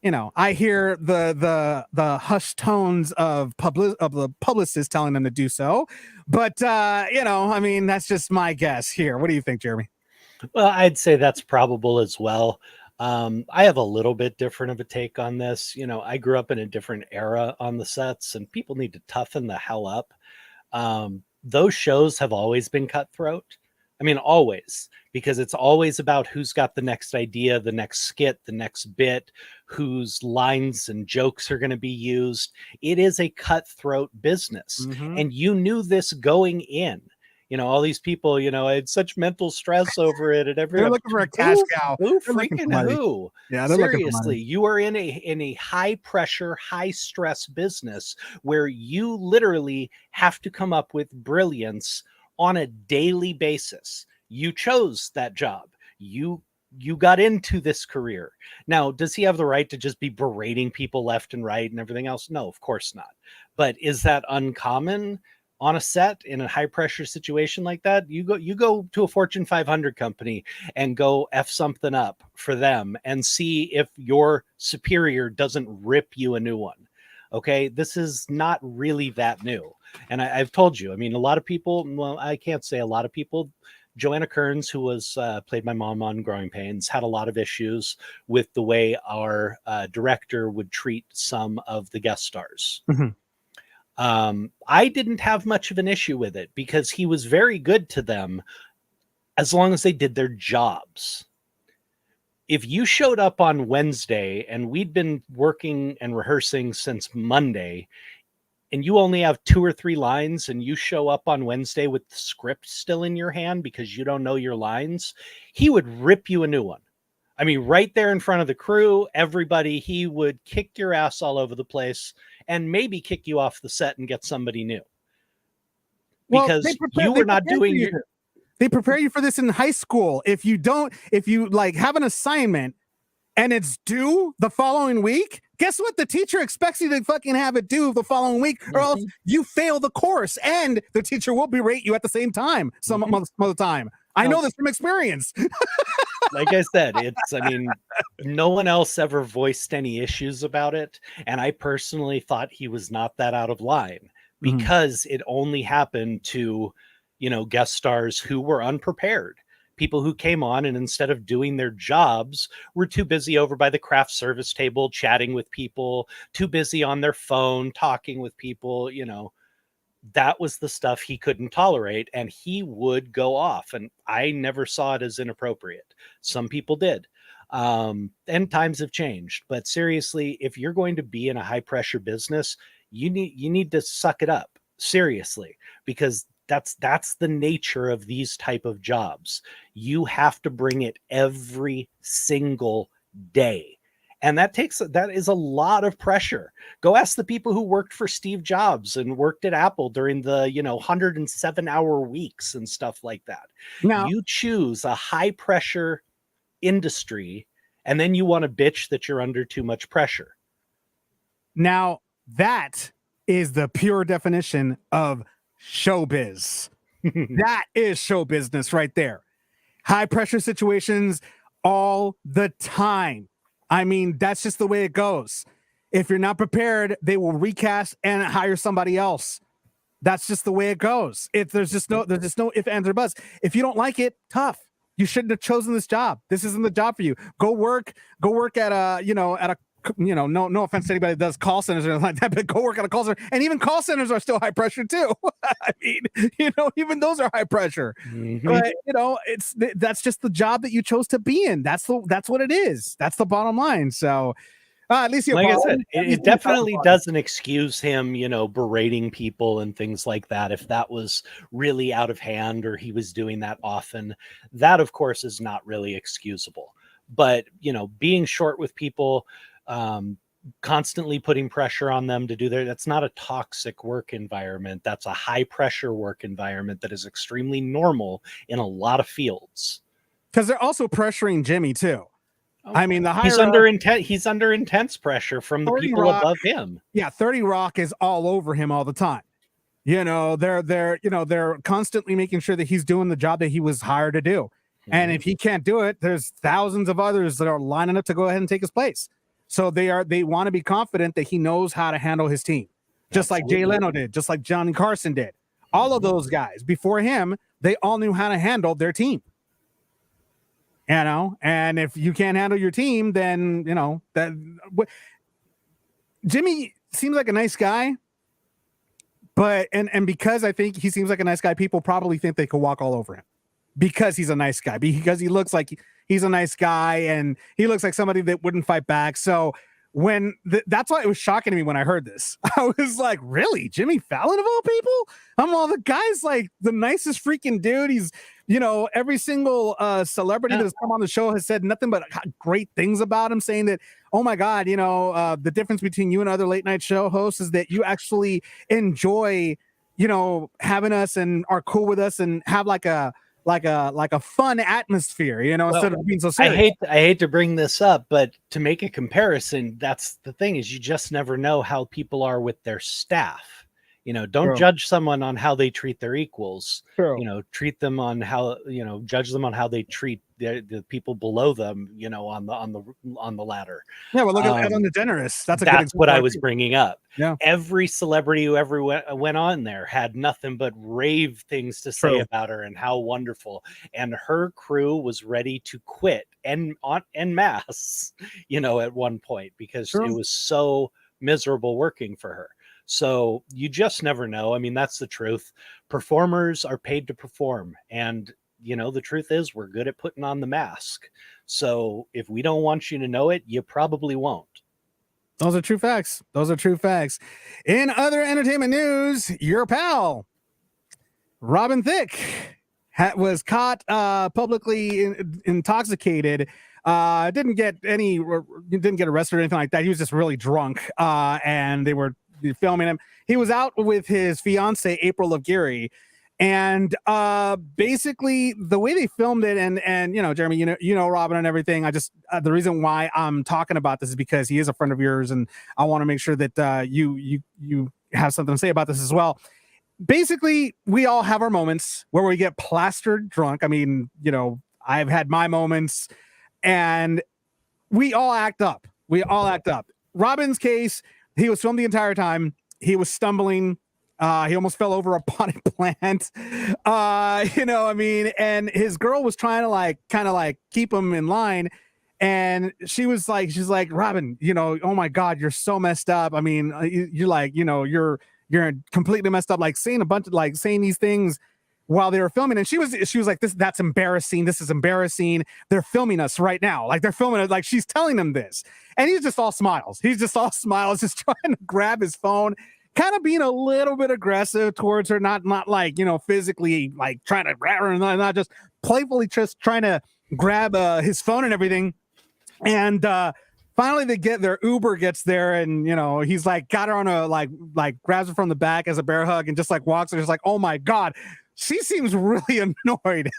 you know, I hear the hushed tones of the publicists telling them to do so, but you know, I mean, that's just my guess here. What do you think, Jeremy? Well, I'd say that's probable as well. I have a little bit different of a take on this. You know, I grew up in a different era on the sets, and people need to toughen the hell up. Those shows have always been cutthroat. I mean, always, because it's always about who's got the next idea, the next skit, the next bit, whose lines and jokes are going to be used. It is a cutthroat business. And you knew this going in. You know, all these people, you know, I had such mental stress over it, and they're looking for a cash cow. Who freaking who? Yeah, seriously, you are in a high pressure, high stress business where you literally have to come up with brilliance on a daily basis. You chose that job. You got into this career. Now, does he have the right to just be berating people left and right and everything else? No, of course not. But is that uncommon on a set in a high pressure situation like that? You go to a Fortune 500 company and go F something up for them and see if your superior doesn't rip you a new one. Okay, this is not really that new. And I've told you, I mean, a lot of people, well, I can't say a lot of people, Joanna Kearns, who was played my mom on Growing Pains, had a lot of issues with the way our director would treat some of the guest stars. I didn't have much of an issue with it because he was very good to them as long as they did their jobs. If you showed up on Wednesday and we'd been working and rehearsing since Monday, and you only have 2 or 3 lines and you show up on Wednesday with the script still in your hand because you don't know your lines, he would rip you a new one. I mean, right there in front of the crew, everybody, he would kick your ass all over the place and maybe kick you off the set and get somebody new. Because you were not doing your... They prepare you for this in high school. If you like have an assignment and it's due the following week, guess what? The teacher expects you to fucking have it due the following week, or else you fail the course, and the teacher will berate you at the same time some of the time. I know this from experience. Like I said, I mean, no one else ever voiced any issues about it. And I personally thought he was not that out of line because it only happened to, guest stars who were unprepared. People who came on and instead of doing their jobs were too busy over by the craft service table, chatting with people, too busy on their phone, talking with people, that was the stuff he couldn't tolerate, and he would go off. And I never saw it as inappropriate. Some people did. And times have changed, but seriously, if you're going to be in a high pressure business, you need to suck it up seriously, because that's the nature of these type of jobs. You have to bring it every single day. And that is a lot of pressure. Go ask the people who worked for Steve Jobs and worked at Apple during the, 107-hour weeks and stuff like that. Now, you choose a high pressure industry and then you want to bitch that you're under too much pressure. Now, that is the pure definition of showbiz. That is show business right there. High pressure situations all the time. I mean, that's just the way it goes. If you're not prepared, they will recast and hire somebody else. That's just the way it goes. There's just no if, ands, or buts. If you don't like it, tough. You shouldn't have chosen this job. This isn't the job for you. Go work at a no offense to anybody that does call centers or anything like that, but go work at a call center. And even call centers are still high pressure too. I mean, even those are high pressure. But that's just the job that you chose to be in. That's what it is. That's the bottom line. So at least like I said, it definitely doesn't excuse him, berating people and things like that. If that was really out of hand or he was doing that often, that of course is not really excusable. But being short with people, constantly putting pressure on them to do that's not a toxic work environment. That's a high pressure work environment that is extremely normal in a lot of fields. Because they're also pressuring Jimmy too. Okay. I mean, he's under intense pressure from the people above him. Yeah, 30 Rock is all over him all the time. They're constantly making sure that he's doing the job that he was hired to do. And if he can't do it, there's thousands of others that are lining up to go ahead and take his place. So they want to be confident that he knows how to handle his team, just like Jay Leno did, just like Johnny Carson did. All of those guys before him, they all knew how to handle their team. And if you can't handle your team, then Jimmy seems like a nice guy, but and because I think he seems like a nice guy, people probably think they could walk all over him because he's a nice guy, because he looks like he's a nice guy and he looks like somebody that wouldn't fight back. So that's why it was shocking to me when I heard this. I was like, really? Jimmy Fallon of all people? The guy's like the nicest freaking dude. He's, every single celebrity that's come on the show has said nothing but great things about him, saying that, oh my God, the difference between you and other late night show hosts is that you actually enjoy, having us and are cool with us and have like a fun atmosphere, instead of being so serious. I hate to bring this up, but to make a comparison, that's the thing, is you just never know how people are with their staff. Don't judge someone on how they treat their equals. Treat them on how, judge them on how they treat the people below them, on the ladder. Yeah, well, look at Ellen DeGeneres. That's what I was bringing up. Yeah. Every celebrity who ever went on there had nothing but rave things to say about her and how wonderful. And her crew was ready to quit en masse, at one point, because it was so miserable working for her. So you just never know. I mean, that's the truth. Performers are paid to perform. And, the truth is we're good at putting on the mask. So if we don't want you to know it, you probably won't. Those are true facts. In other entertainment news, your pal, Robin Thicke, was caught publicly intoxicated. Didn't get arrested or anything like that. He was just really drunk, and they were filming him. He was out with his fiance, April of Geary. And basically the way they filmed it, and you know, Jeremy, you know Robin and everything. I just the reason why I'm talking about this is because he is a friend of yours, and I want to make sure that you have something to say about this as well. Basically, we all have our moments where we get plastered drunk. I mean, you know, I've had my moments, and we all act up. Robin's case, he was filmed the entire time. He was stumbling. He almost fell over a potted plant. You know, I mean, and his girl was trying to kind of keep him in line. And she's like, Robin, you know, oh my God, you're so messed up. I mean, you're like, you know, you're completely messed up, saying these things while they were filming. And she was like, that's embarrassing. This is embarrassing. They're filming us right now. Like they're filming it. Like she's telling him this. And he's just all smiles, just trying to grab his phone, kind of being a little bit aggressive towards her, not like, you know, physically like trying to grab her, and not just playfully just trying to grab his phone and everything. And finally their Uber gets there, and you know, he's like got her on a like grabs her from the back as a bear hug and just like walks her, just like, oh my God. She seems really annoyed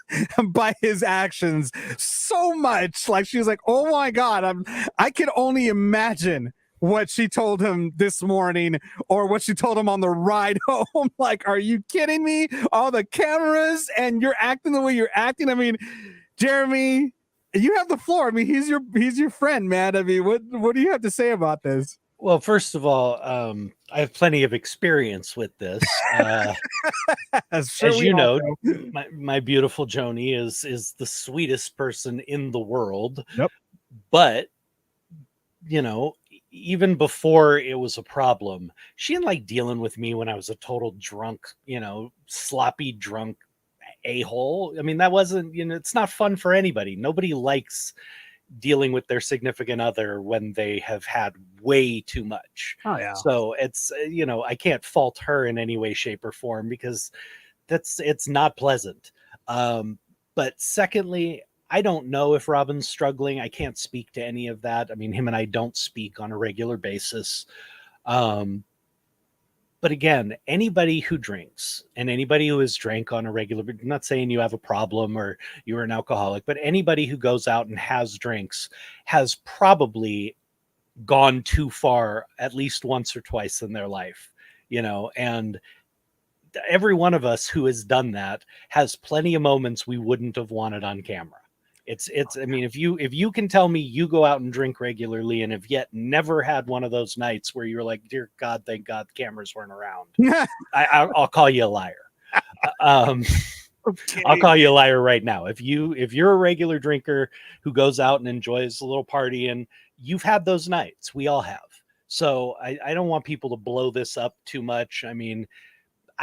by his actions so much. Like she was like, oh my God, I can only imagine what she told him this morning or what she told him on the ride home. Like, are you kidding me? All the cameras and you're acting the way you're acting. I mean, Jeremy, you have the floor. I mean, he's your friend, man. I mean, what do you have to say about this? Well, first of all, I have plenty of experience with this. As you know, my beautiful Joni is the sweetest person in the world. Yep. But, you know, even before it was a problem, she didn't like dealing with me when I was a total drunk, you know, sloppy drunk a-hole. I mean, that wasn't, you know, it's not fun for anybody. Nobody likes dealing with their significant other when they have had way too much. Oh yeah. So it's, you know, I can't fault her in any way, shape, or form because it's not pleasant. But secondly, I don't know if Robin's struggling. I can't speak to any of that. I mean, him and I don't speak on a regular basis. But again, anybody who drinks and anybody who has drank on a regular, I'm not saying you have a problem or you're an alcoholic, but anybody who goes out and has drinks has probably gone too far at least once or twice in their life, you know, and every one of us who has done that has plenty of moments we wouldn't have wanted on camera. It's I mean, if you can tell me you go out and drink regularly and have yet never had one of those nights where you're like, dear God, thank God the cameras weren't around, I'll call you a liar. Okay. I'll call you a liar right now. If you're a regular drinker who goes out and enjoys a little party, and you've had those nights, we all have. So I don't want people to blow this up too much. I mean,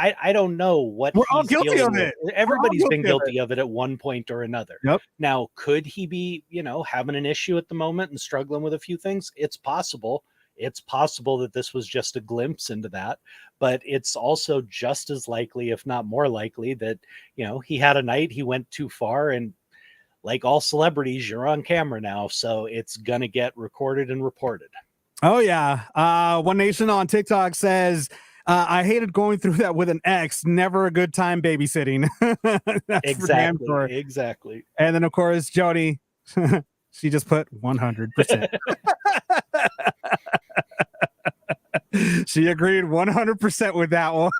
I don't know what we're all guilty of it. Everybody's been guilty of it at one point or another. Yep. Now, could he be, you know, having an issue at the moment and struggling with a few things? It's possible. It's possible that this was just a glimpse into that, but it's also just as likely, if not more likely, that, you know, he had a night, he went too far, and like all celebrities, you're on camera now, so it's gonna get recorded and reported. Oh yeah. One Nation on TikTok says, I hated going through that with an ex. Never a good time babysitting. Exactly. And then, of course, Jody, she just put 100%. She agreed 100% with that one.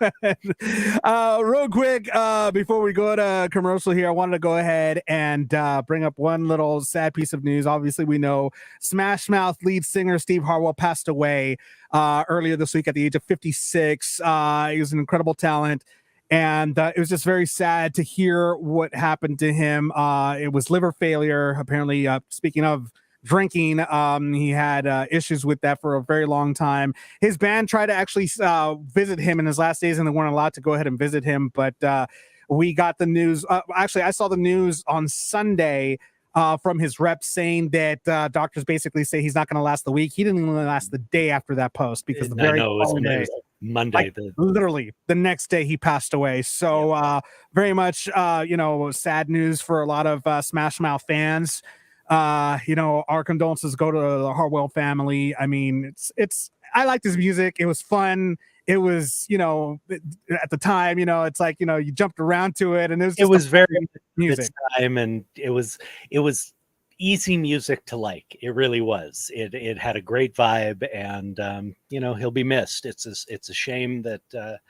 Real quick, before we go to commercial here, I wanted to go ahead and bring up one little sad piece of news. Obviously, we know Smash Mouth lead singer Steve Harwell passed away earlier this week at the age of 56. He was an incredible talent, and it was just very sad to hear what happened to him. It was liver failure, apparently. Speaking of drinking, he had issues with that for a very long time. His band tried to actually visit him in his last days, and they weren't allowed to go ahead and visit him. But we got the news. Actually, I saw the news on Sunday from his reps saying that doctors basically say he's not going to last the week. He didn't even last the day after that post because the very following day, Monday, literally the next day he passed away. So very much, sad news for a lot of Smash Mouth fans. Our condolences go to the Harwell family. I mean, I liked his music. It was fun. It was, at the time, it's like, you jumped around to it, and it was very music time, and it was easy music to like. It really was. It had a great vibe, and he'll be missed. It's a shame that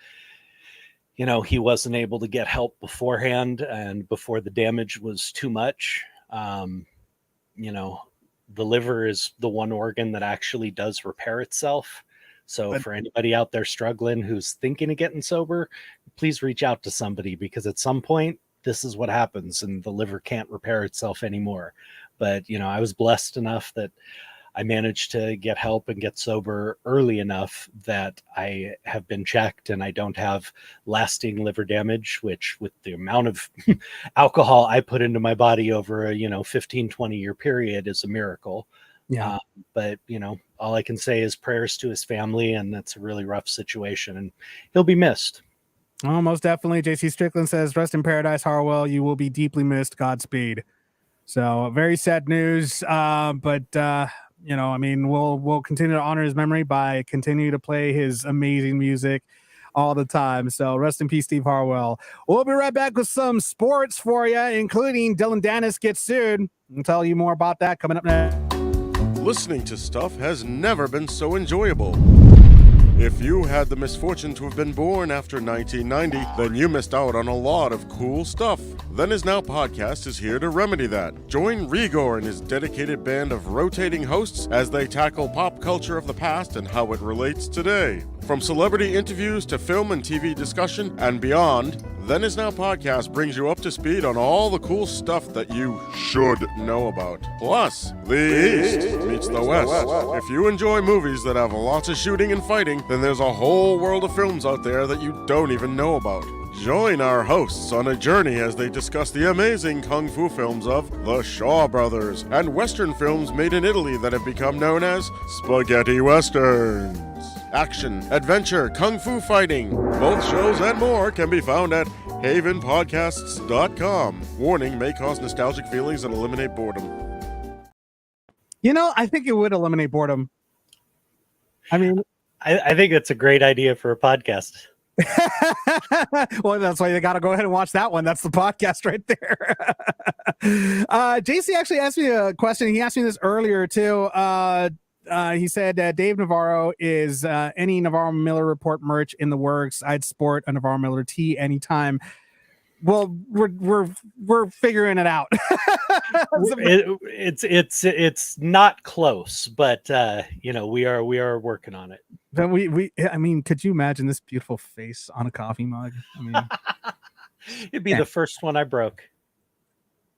he wasn't able to get help beforehand and before the damage was too much. The liver is the one organ that actually does repair itself. So for anybody out there struggling who's thinking of getting sober, please reach out to somebody, because at some point this is what happens and the liver can't repair itself anymore. But, I was blessed enough that I managed to get help and get sober early enough that I have been checked and I don't have lasting liver damage, which with the amount of alcohol I put into my body over a, 15, 20-year period is a miracle. Yeah. But, all I can say is prayers to his family, and that's a really rough situation, and he'll be missed. Oh, most definitely. JC Strickland says, rest in paradise, Harwell. You will be deeply missed. Godspeed. So very sad news. But we'll continue to honor his memory by continuing to play his amazing music all the time. So rest in peace, Steve Harwell. We'll be right back with some sports for you, including Dylan Dennis gets sued. I'll tell you more about that coming up next. Listening to stuff has never been so enjoyable. If you had the misfortune to have been born after 1990, then you missed out on a lot of cool stuff. Then Is Now podcast is here to remedy that. Join Rigor and his dedicated band of rotating hosts as they tackle pop culture of the past and how it relates today. From celebrity interviews to film and TV discussion and beyond, Then Is Now podcast brings you up to speed on all the cool stuff that you should know about. Plus, the East meets the West. If you enjoy movies that have lots of shooting and fighting, then there's a whole world of films out there that you don't even know about. Join our hosts on a journey as they discuss the amazing kung fu films of the Shaw Brothers and Western films made in Italy that have become known as spaghetti westerns. Action, adventure, kung fu fighting. Both shows and more can be found at havenpodcasts.com. Warning, may cause nostalgic feelings and eliminate boredom. I think it would eliminate boredom. I mean, I think it's a great idea for a podcast. Well, that's why you got to go ahead and watch that one. That's the podcast right there. JC actually asked me a question. He asked me this earlier too. He said, Dave Navarro, is any Navarro-Miller Report merch in the works? I'd sport a Navarro-Miller tee anytime. Well, we're figuring it out. It's not close, but we are working on it. I mean, could you imagine this beautiful face on a coffee mug? I mean, it'd be the first one I broke.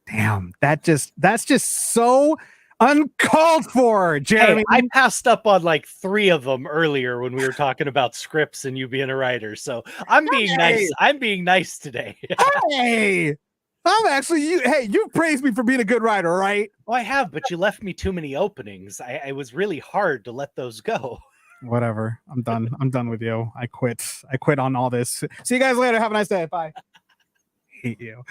Damn, that's just so uncalled for, Jeremy. Hey, I passed up on like 3 of them earlier when we were talking about scripts and you being a writer. So I'm being nice. I'm being nice today. Hey, I'm actually you praised me for being a good writer, right? Well, I have, but you left me too many openings. It was really hard to let those go. Whatever. I'm done. I'm done with you. I quit on all this. See you guys later. Have a nice day. Bye. Hate you.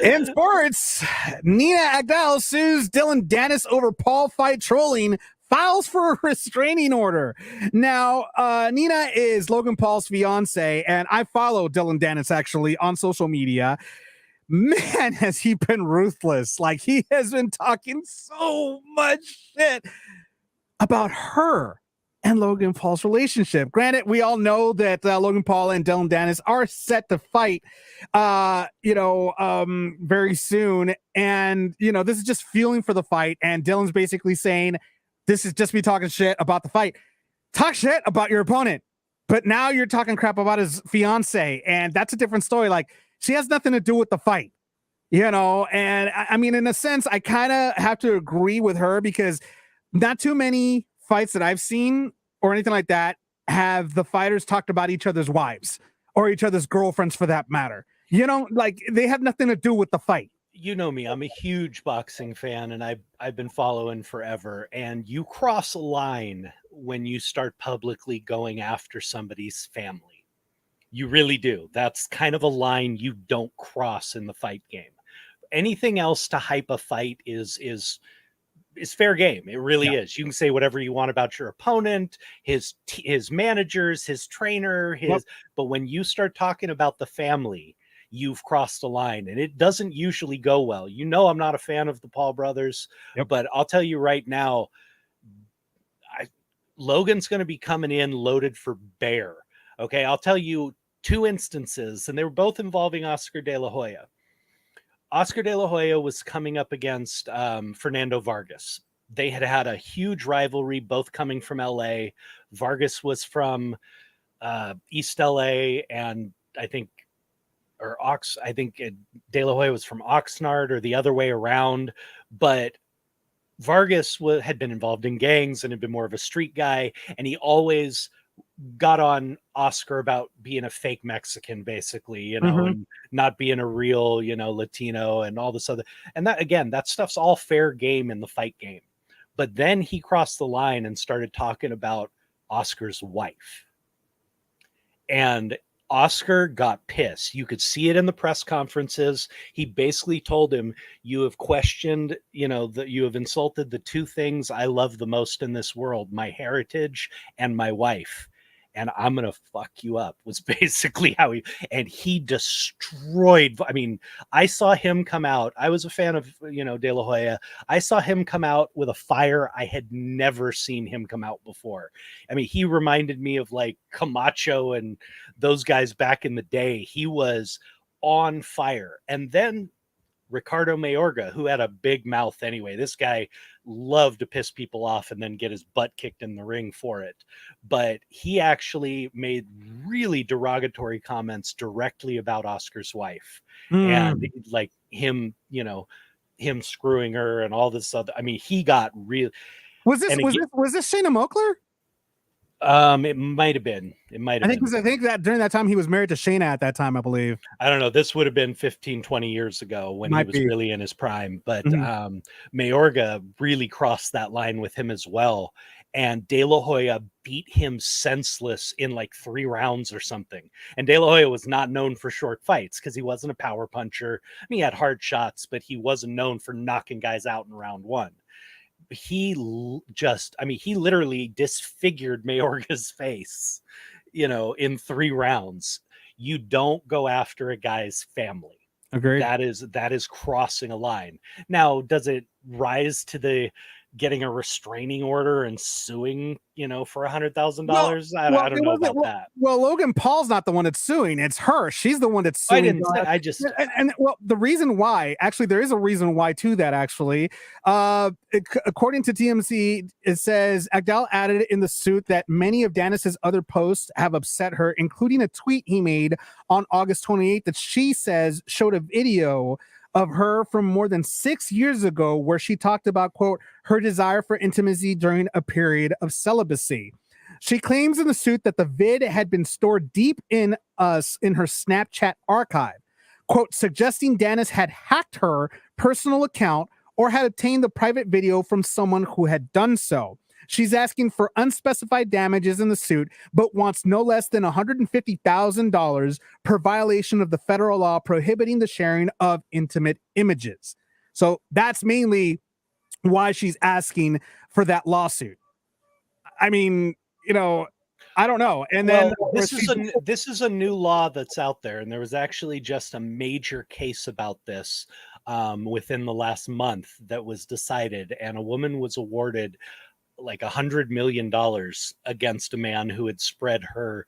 In sports, Nina Agdal sues Dylan Dennis over Paul fight trolling, files for a restraining order. Now, Nina is Logan Paul's fiance, and I follow Dylan Dennis actually on social media. Man, has he been ruthless. Like, he has been talking so much shit about her and Logan Paul's relationship. Granted, we all know that Logan Paul and Dylan Dennis are set to fight, very soon. And, this is just fueling for the fight. And Dylan's basically saying, this is just me talking shit about the fight. Talk shit about your opponent. But now you're talking crap about his fiance. And that's a different story. Like, she has nothing to do with the fight, And I mean, in a sense, I kind of have to agree with her, because not too many fights that I've seen or anything like that have the fighters talked about each other's wives or each other's girlfriends, for that matter. Like, they have nothing to do with the fight. you know me, I'm a huge boxing fan, and I've been following forever. And you cross a line when you start publicly going after somebody's family. You really do. That's kind of a line you don't cross in the fight game. Anything else to hype a fight is fair game. It really is. You can say whatever you want about your opponent, his managers, his trainer, but when you start talking about the family, you've crossed the line, and it doesn't usually go well. You know, I'm not a fan of the Paul brothers, but I'll tell you right now, Logan's going to be coming in loaded for bear. Okay, I'll tell you 2 instances, and they were both involving Oscar De La Hoya. Oscar De La Hoya was coming up against Fernando Vargas. They had a huge rivalry, both coming from LA. Vargas was from East LA, and I think De La Hoya was from Oxnard, or the other way around. But Vargas had been involved in gangs and had been more of a street guy, and he always got on Oscar about being a fake Mexican, basically, and not being a real, Latino and all this other. And that stuff's all fair game in the fight game. But then he crossed the line and started talking about Oscar's wife. And Oscar got pissed. You could see it in the press conferences. He basically told him, you have questioned, that you have insulted the 2 things I love the most in this world, my heritage and my wife. And I'm going to fuck you up, was basically how he destroyed. I mean, I saw him come out. I was a fan of, De La Hoya. I saw him come out with a fire I had never seen him come out before. I mean, he reminded me of like Camacho and those guys back in the day. He was on fire. And then Ricardo Mayorga, who had a big mouth anyway. This guy loved to piss people off and then get his butt kicked in the ring for it. But he actually made really derogatory comments directly about Oscar's wife and like him, him screwing her and all this other. I mean, he got real. Was this Shayna Moakler? It might have been. I think that during that time he was married to Shayna at that time, I believe. I don't know. This would have been 15, 20 years ago when he was really in his prime. But Mayorga really crossed that line with him as well. And De La Hoya beat him senseless in like 3 rounds or something. And De La Hoya was not known for short fights because he wasn't a power puncher. I mean, he had hard shots, but he wasn't known for knocking guys out in round 1. He literally disfigured Mayorga's face, in 3 rounds. You don't go after a guy's family. Agreed. That is crossing a line. Now, does it rise to the getting a restraining order and suing, for $100,000? I don't know about that. Well, Logan Paul's not the one that's suing. It's her. She's the one that's suing. The reason why, actually, there is a reason why to that, actually. According to TMZ, it says Agdal added in the suit that many of Danis's other posts have upset her, including a tweet he made on August 28th that she says showed a video of her from more than 6 years ago where she talked about, quote, her desire for intimacy during a period of celibacy. She claims in the suit that the vid had been stored deep in her Snapchat archive, quote, suggesting Danis had hacked her personal account or had obtained the private video from someone who had done so. She's asking for unspecified damages in the suit, but wants no less than $150,000 per violation of the federal law prohibiting the sharing of intimate images. So that's mainly why she's asking for that lawsuit. I mean, I don't know. And then this is a new law that's out there, and there was actually just a major case about this within the last month that was decided, and a woman was awarded like $100 million against a man who had spread her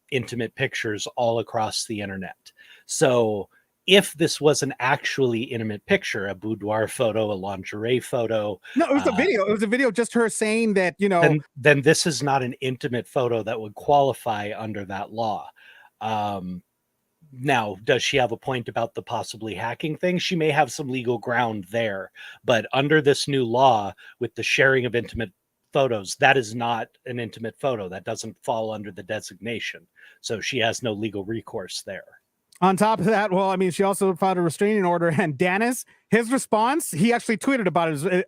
intimate pictures all across the internet. So if this was an actually intimate picture, a boudoir photo, a lingerie photo. No, it was a video. It was a video just her saying that, Then this is not an intimate photo that would qualify under that law. Now, does she have a point about the possibly hacking thing? She may have some legal ground there, but under this new law with the sharing of intimate photos, that is not an intimate photo. That doesn't fall under the designation. So she has no legal recourse there. On top of that, well, I mean, she also filed a restraining order, and Dennis, his response, he actually tweeted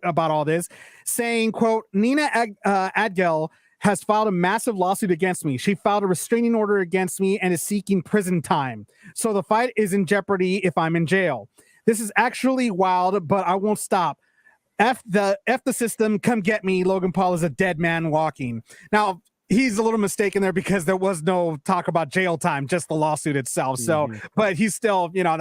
about all this, saying, quote, Nina Adgel has filed a massive lawsuit against me. She filed a restraining order against me and is seeking prison time. So the fight is in jeopardy if I'm in jail. This is actually wild, but I won't stop. F the system, come get me. Logan Paul is a dead man walking. Now, he's a little mistaken there because there was no talk about jail time, just the lawsuit itself. So, but he's still, you know,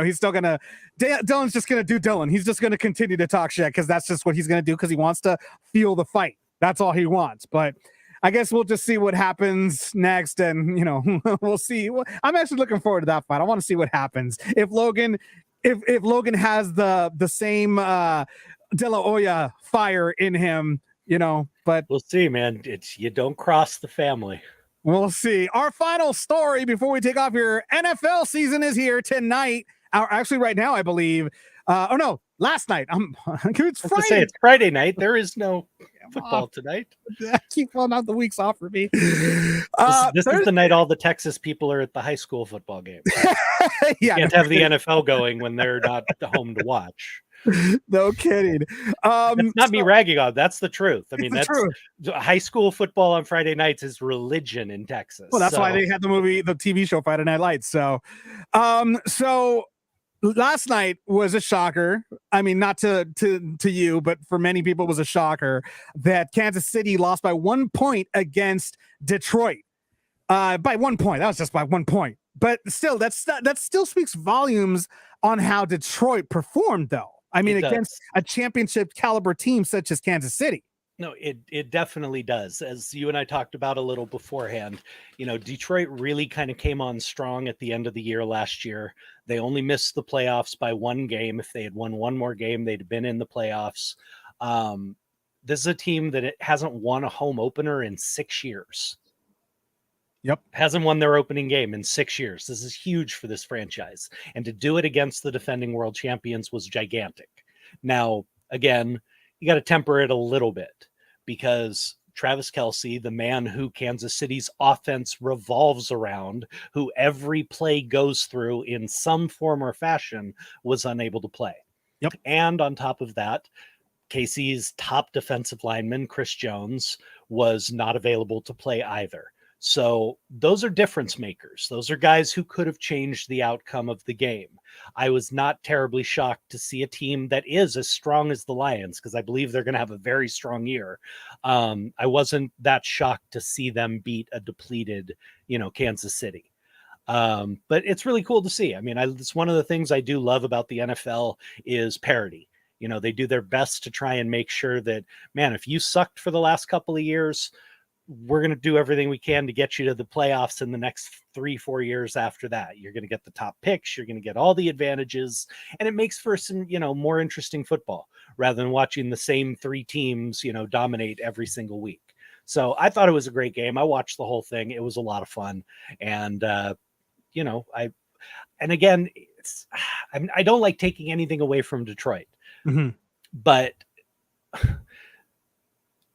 he's still gonna, Dylan's just gonna do Dylan. He's just gonna continue to talk shit because that's just what he's gonna do because he wants to feel the fight. That's all he wants. But I guess we'll just see what happens next, and you know, we'll see. I'm actually looking forward to that fight. I want to see what happens if Logan, if Logan has the same De La Hoya fire in him. You know, but we'll see, man. It's you don't cross the family. We'll see. Our final story before we take off here. NFL season is here tonight. Actually, right now, I believe. Oh no, last night. It's Friday. Say it's Friday night. There is no football tonight. I keep pulling out the weeks off for me. This is the night all the Texas people are at the high school football game. Yeah, you can't have the NFL going when they're not home to watch. No kidding. It's not me ragging on. That's the truth. I mean, that's truth. High school football on Friday nights is religion in Texas. Well, that's why they had the TV show Friday Night Lights. So, so last night was a shocker. I mean, not to you, but for many people, it was a shocker that Kansas City lost by 1 point against Detroit. By 1 point. That was just by 1 point. But still, that still speaks volumes on how Detroit performed, though. I mean, against a championship caliber team such as Kansas City. No, it definitely does. As you and I talked about a little beforehand, you know, Detroit really kind of came on strong at the end of the year last year. They only missed the playoffs by one game. If they had won one more game, they'd have been in the playoffs. This is a team that it hasn't won a home opener in 6 years. Yep. Hasn't won their opening game in 6 years. This is huge for this franchise. And to do it against the defending world champions was gigantic. Now, again, you got to temper it a little bit because Travis Kelce, the man who Kansas City's offense revolves around, who every play goes through in some form or fashion, was unable to play. Yep. And on top of that, KC's top defensive lineman, Chris Jones, was not available to play either. So those are difference makers. Those are guys who could have changed the outcome of the game. I was not terribly shocked to see a team that is as strong as the Lions, because I believe they're going to have a very strong year. I wasn't that shocked to see them beat a depleted, Kansas City. But it's really cool to see. I mean, it's one of the things I do love about the NFL is parity. They do their best to try and make sure that, man, if you sucked for the last couple of years, we're going to do everything we can to get you to the playoffs in the next 3-4 years after that. You're going to get the top picks. You're going to get all the advantages. And it makes for some, more interesting football rather than watching the same three teams, dominate every single week. So I thought it was a great game. I watched the whole thing. It was a lot of fun. And, again, I don't like taking anything away from Detroit, but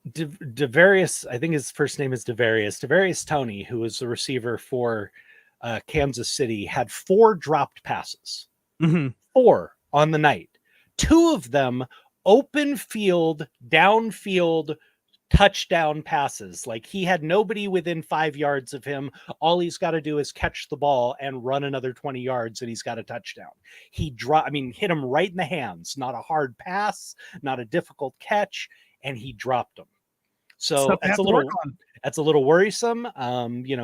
DeVarius, I think his first name is DeVarius Toney, who was the receiver for Kansas City, had 4 dropped passes, 4 on the night. 2 of them open field, downfield, touchdown passes. Like he had nobody within 5 yards of him. All he's got to do is catch the ball and run another 20 yards and he's got a touchdown. Hit him right in the hands. Not a hard pass, not a difficult catch. And he dropped them. So that's a little worrisome.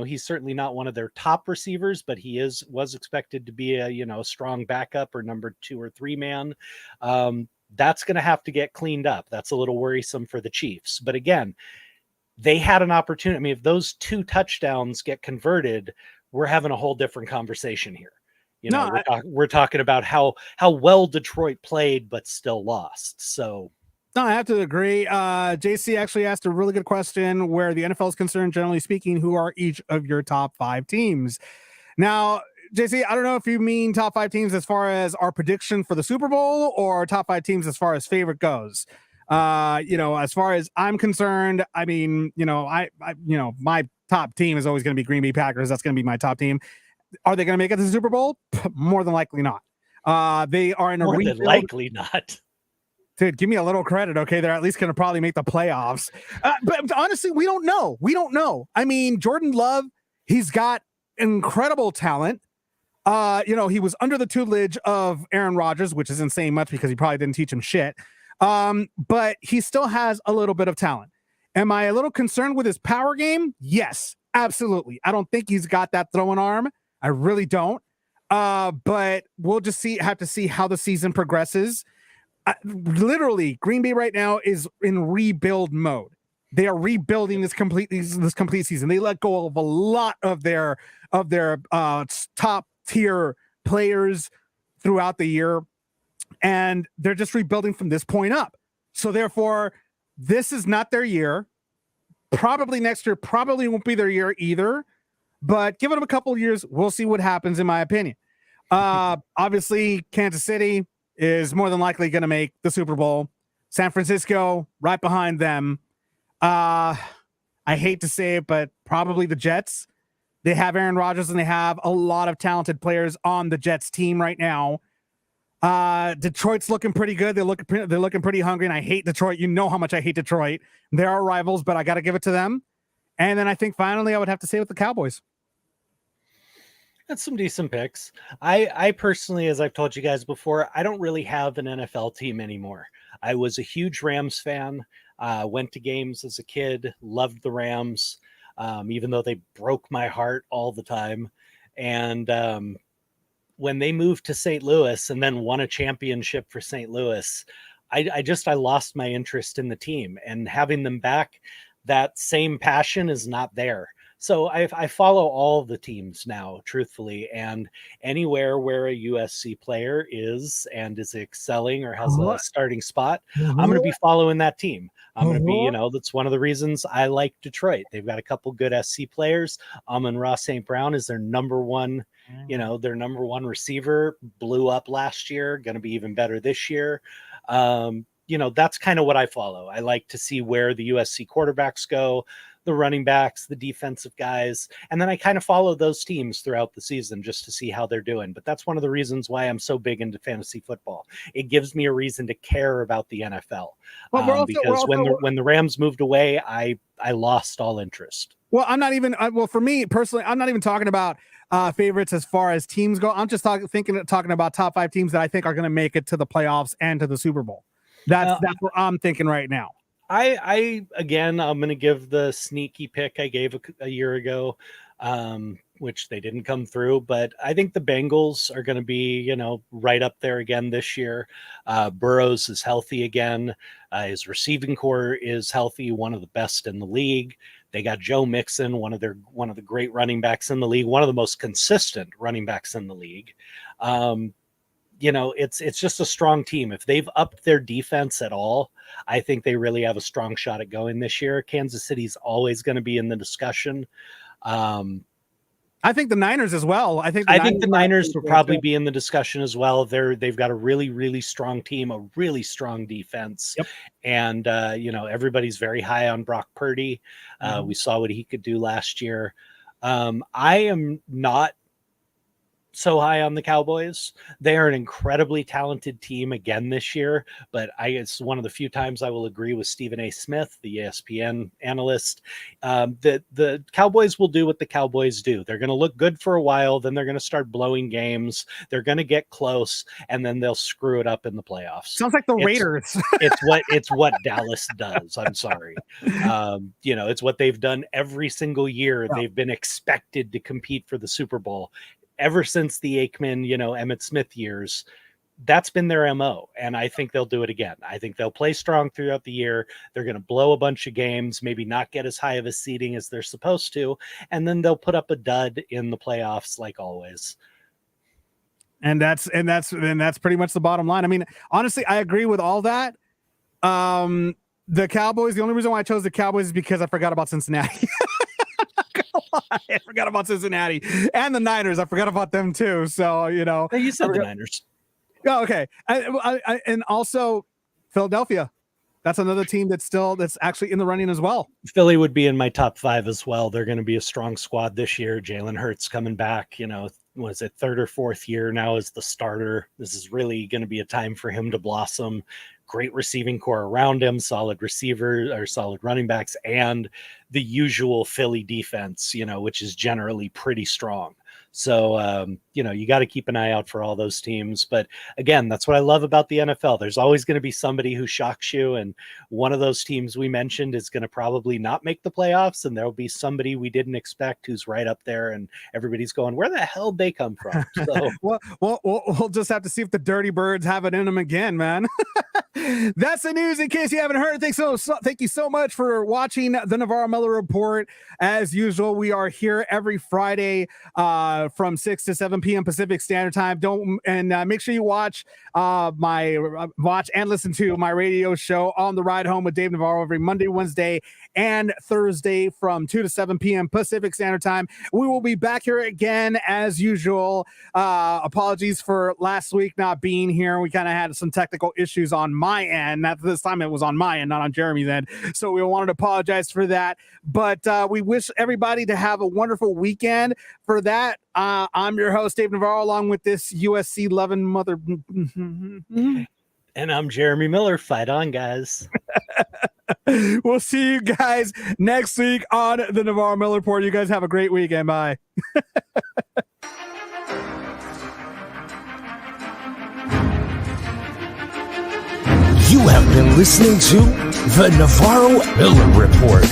He's certainly not one of their top receivers, but he was expected to be a strong backup or number 2 or 3 man. That's going to have to get cleaned up. That's a little worrisome for the Chiefs. But again, they had an opportunity. I mean, if those 2 touchdowns get converted, we're having a whole different conversation here. We're talking about how well Detroit played, but still lost. So. No, I have to agree. JC actually asked a really good question where the NFL is concerned, generally speaking, who are each of your top 5 teams? Now, JC, I don't know if you mean top 5 teams as far as our prediction for the Super Bowl or top 5 teams as far as favorite goes. As far as I'm concerned, I mean, my top team is always going to be Green Bay Packers. That's going to be my top team. Are they going to make it to the Super Bowl? More than likely not. They are in a More rebuild. than likely not. Dude, give me a little credit, okay? They're at least going to probably make the playoffs. But honestly, we don't know. We don't know. I mean, Jordan Love, he's got incredible talent. He was under the tutelage of Aaron Rodgers, which isn't saying much because he probably didn't teach him shit. But he still has a little bit of talent. Am I a little concerned with his power game? Yes, absolutely. I don't think he's got that throwing arm. I really don't. But we'll just have to see how the season progresses. Literally, Green Bay right now is in rebuild mode. They are rebuilding this complete season. They let go of a lot of their top tier players throughout the year, and they're just rebuilding from this point up. So therefore, this is not their year. Probably next year probably won't be their year either. But give them a couple of years, we'll see what happens. In my opinion, obviously, Kansas City is more than likely going to make the Super Bowl. San Francisco right behind them. I hate to say it, but probably the Jets. They have Aaron Rodgers and they have a lot of talented players on the Jets team right now. Detroit's looking pretty good. They're looking pretty hungry, and I hate Detroit. You know how much I hate Detroit. They're our rivals, but I got to give it to them. And then I think finally I would have to say with the Cowboys. That's some decent picks. I personally, as I've told you guys before, I don't really have an NFL team anymore. I was a huge Rams fan. Went to games as a kid, loved the Rams, even though they broke my heart all the time. And when they moved to St. Louis and then won a championship for St. Louis, I lost my interest in the team. And having them back, that same passion is not there. So I follow all the teams now, truthfully, and anywhere where a USC player is and is excelling or has a starting spot, I'm going to be following that team. I'm going to be, that's one of the reasons I like Detroit. They've got a couple good SC players. Amon-Ra St. Brown is their number one, their number one receiver, blew up last year, going to be even better this year. That's kind of what I follow. I like to see where the USC quarterbacks go, the running backs, the defensive guys, and then I kind of follow those teams throughout the season just to see how they're doing. But that's one of the reasons why I'm so big into fantasy football. It gives me a reason to care about the NFL. Because when the Rams moved away, I lost all interest. Well, I'm not even. For me personally, I'm not even talking about favorites as far as teams go. I'm just talking about top 5 teams that I think are going to make it to the playoffs and to the Super Bowl. That's what I'm thinking right now. I'm going to give the sneaky pick I gave a year ago, which they didn't come through, but I think the Bengals are going to be, right up there again this year. Burrows is healthy again. His receiving core is healthy, one of the best in the league. They got Joe Mixon, one of the great running backs in the league, one of the most consistent running backs in the league. It's just a strong team. If they've upped their defense at all, I think they really have a strong shot at going this year. Kansas City's always going to be in the discussion. I think the Niners as well. I think the Niners will probably be in the discussion as well. They've got a really, really strong team, a really strong defense. Yep. And, everybody's very high on Brock Purdy. We saw what he could do last year. I am not so high on the Cowboys. They are an incredibly talented team again this year, but it's one of the few times I will agree with Stephen A. Smith, the ESPN analyst, that the Cowboys will do what the Cowboys do. They're going to look good for a while, then they're going to start blowing games. They're going to get close, and then they'll screw it up in the playoffs. Sounds like the Raiders. It's what Dallas does. I'm sorry. It's what they've done every single year. Yeah. They've been expected to compete for the Super Bowl. Ever since the Aikman, Emmitt Smith years, that's been their MO. And I think they'll do it again. I think they'll play strong throughout the year. They're going to blow a bunch of games, maybe not get as high of a seeding as they're supposed to. And then they'll put up a dud in the playoffs like always. And that's pretty much the bottom line. I mean, honestly, I agree with all that. The Cowboys, the only reason why I chose the Cowboys is because I forgot about Cincinnati. I forgot about Cincinnati and the Niners. I forgot about them too. So, you said the Niners. Oh, okay. And also Philadelphia. That's another team that's actually in the running as well. Philly would be in my top 5 as well. They're going to be a strong squad this year. Jalen Hurts coming back, was it 3rd or 4th year now as the starter. This is really going to be a time for him to blossom. Great receiving core around him, solid receivers or solid running backs, and the usual Philly defense, which is generally pretty strong. So, you got to keep an eye out for all those teams. But again, that's what I love about the NFL. There's always going to be somebody who shocks you. And one of those teams we mentioned is going to probably not make the playoffs. And there'll be somebody we didn't expect who's right up there. And everybody's going, where the hell did they come from? So, we'll just have to see if the Dirty Birds have it in them again, man. That's the news in case you haven't heard. Thank you so much for watching the Navarro-Miller Report. As usual, we are here every Friday from 6 to 7 p.m. Pacific Standard Time. Make sure you watch and listen to my radio show On the Ride Home with Dave Navarro every Monday, Wednesday, and Thursday from 2 to 7 p.m. Pacific Standard Time. We will be back here again as usual. Apologies for last week not being here. We kind of had some technical issues on my end. Not this time, it was on my end, not on Jeremy's end. So we wanted to apologize for that. But we wish everybody to have a wonderful weekend. For that, I'm your host, Dave Navarro, along with this USC loving mother. And I'm Jeremy Miller. Fight on, guys. We'll see you guys next week on the Navarro-Miller Report. You guys have a great weekend. Bye. You have been listening to the Navarro-Miller Report.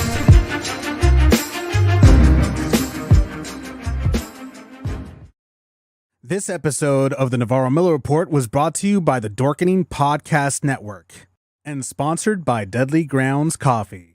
This episode of the Navarro-Miller Report was brought to you by the Dorkening Podcast Network and sponsored by Deadly Grounds Coffee.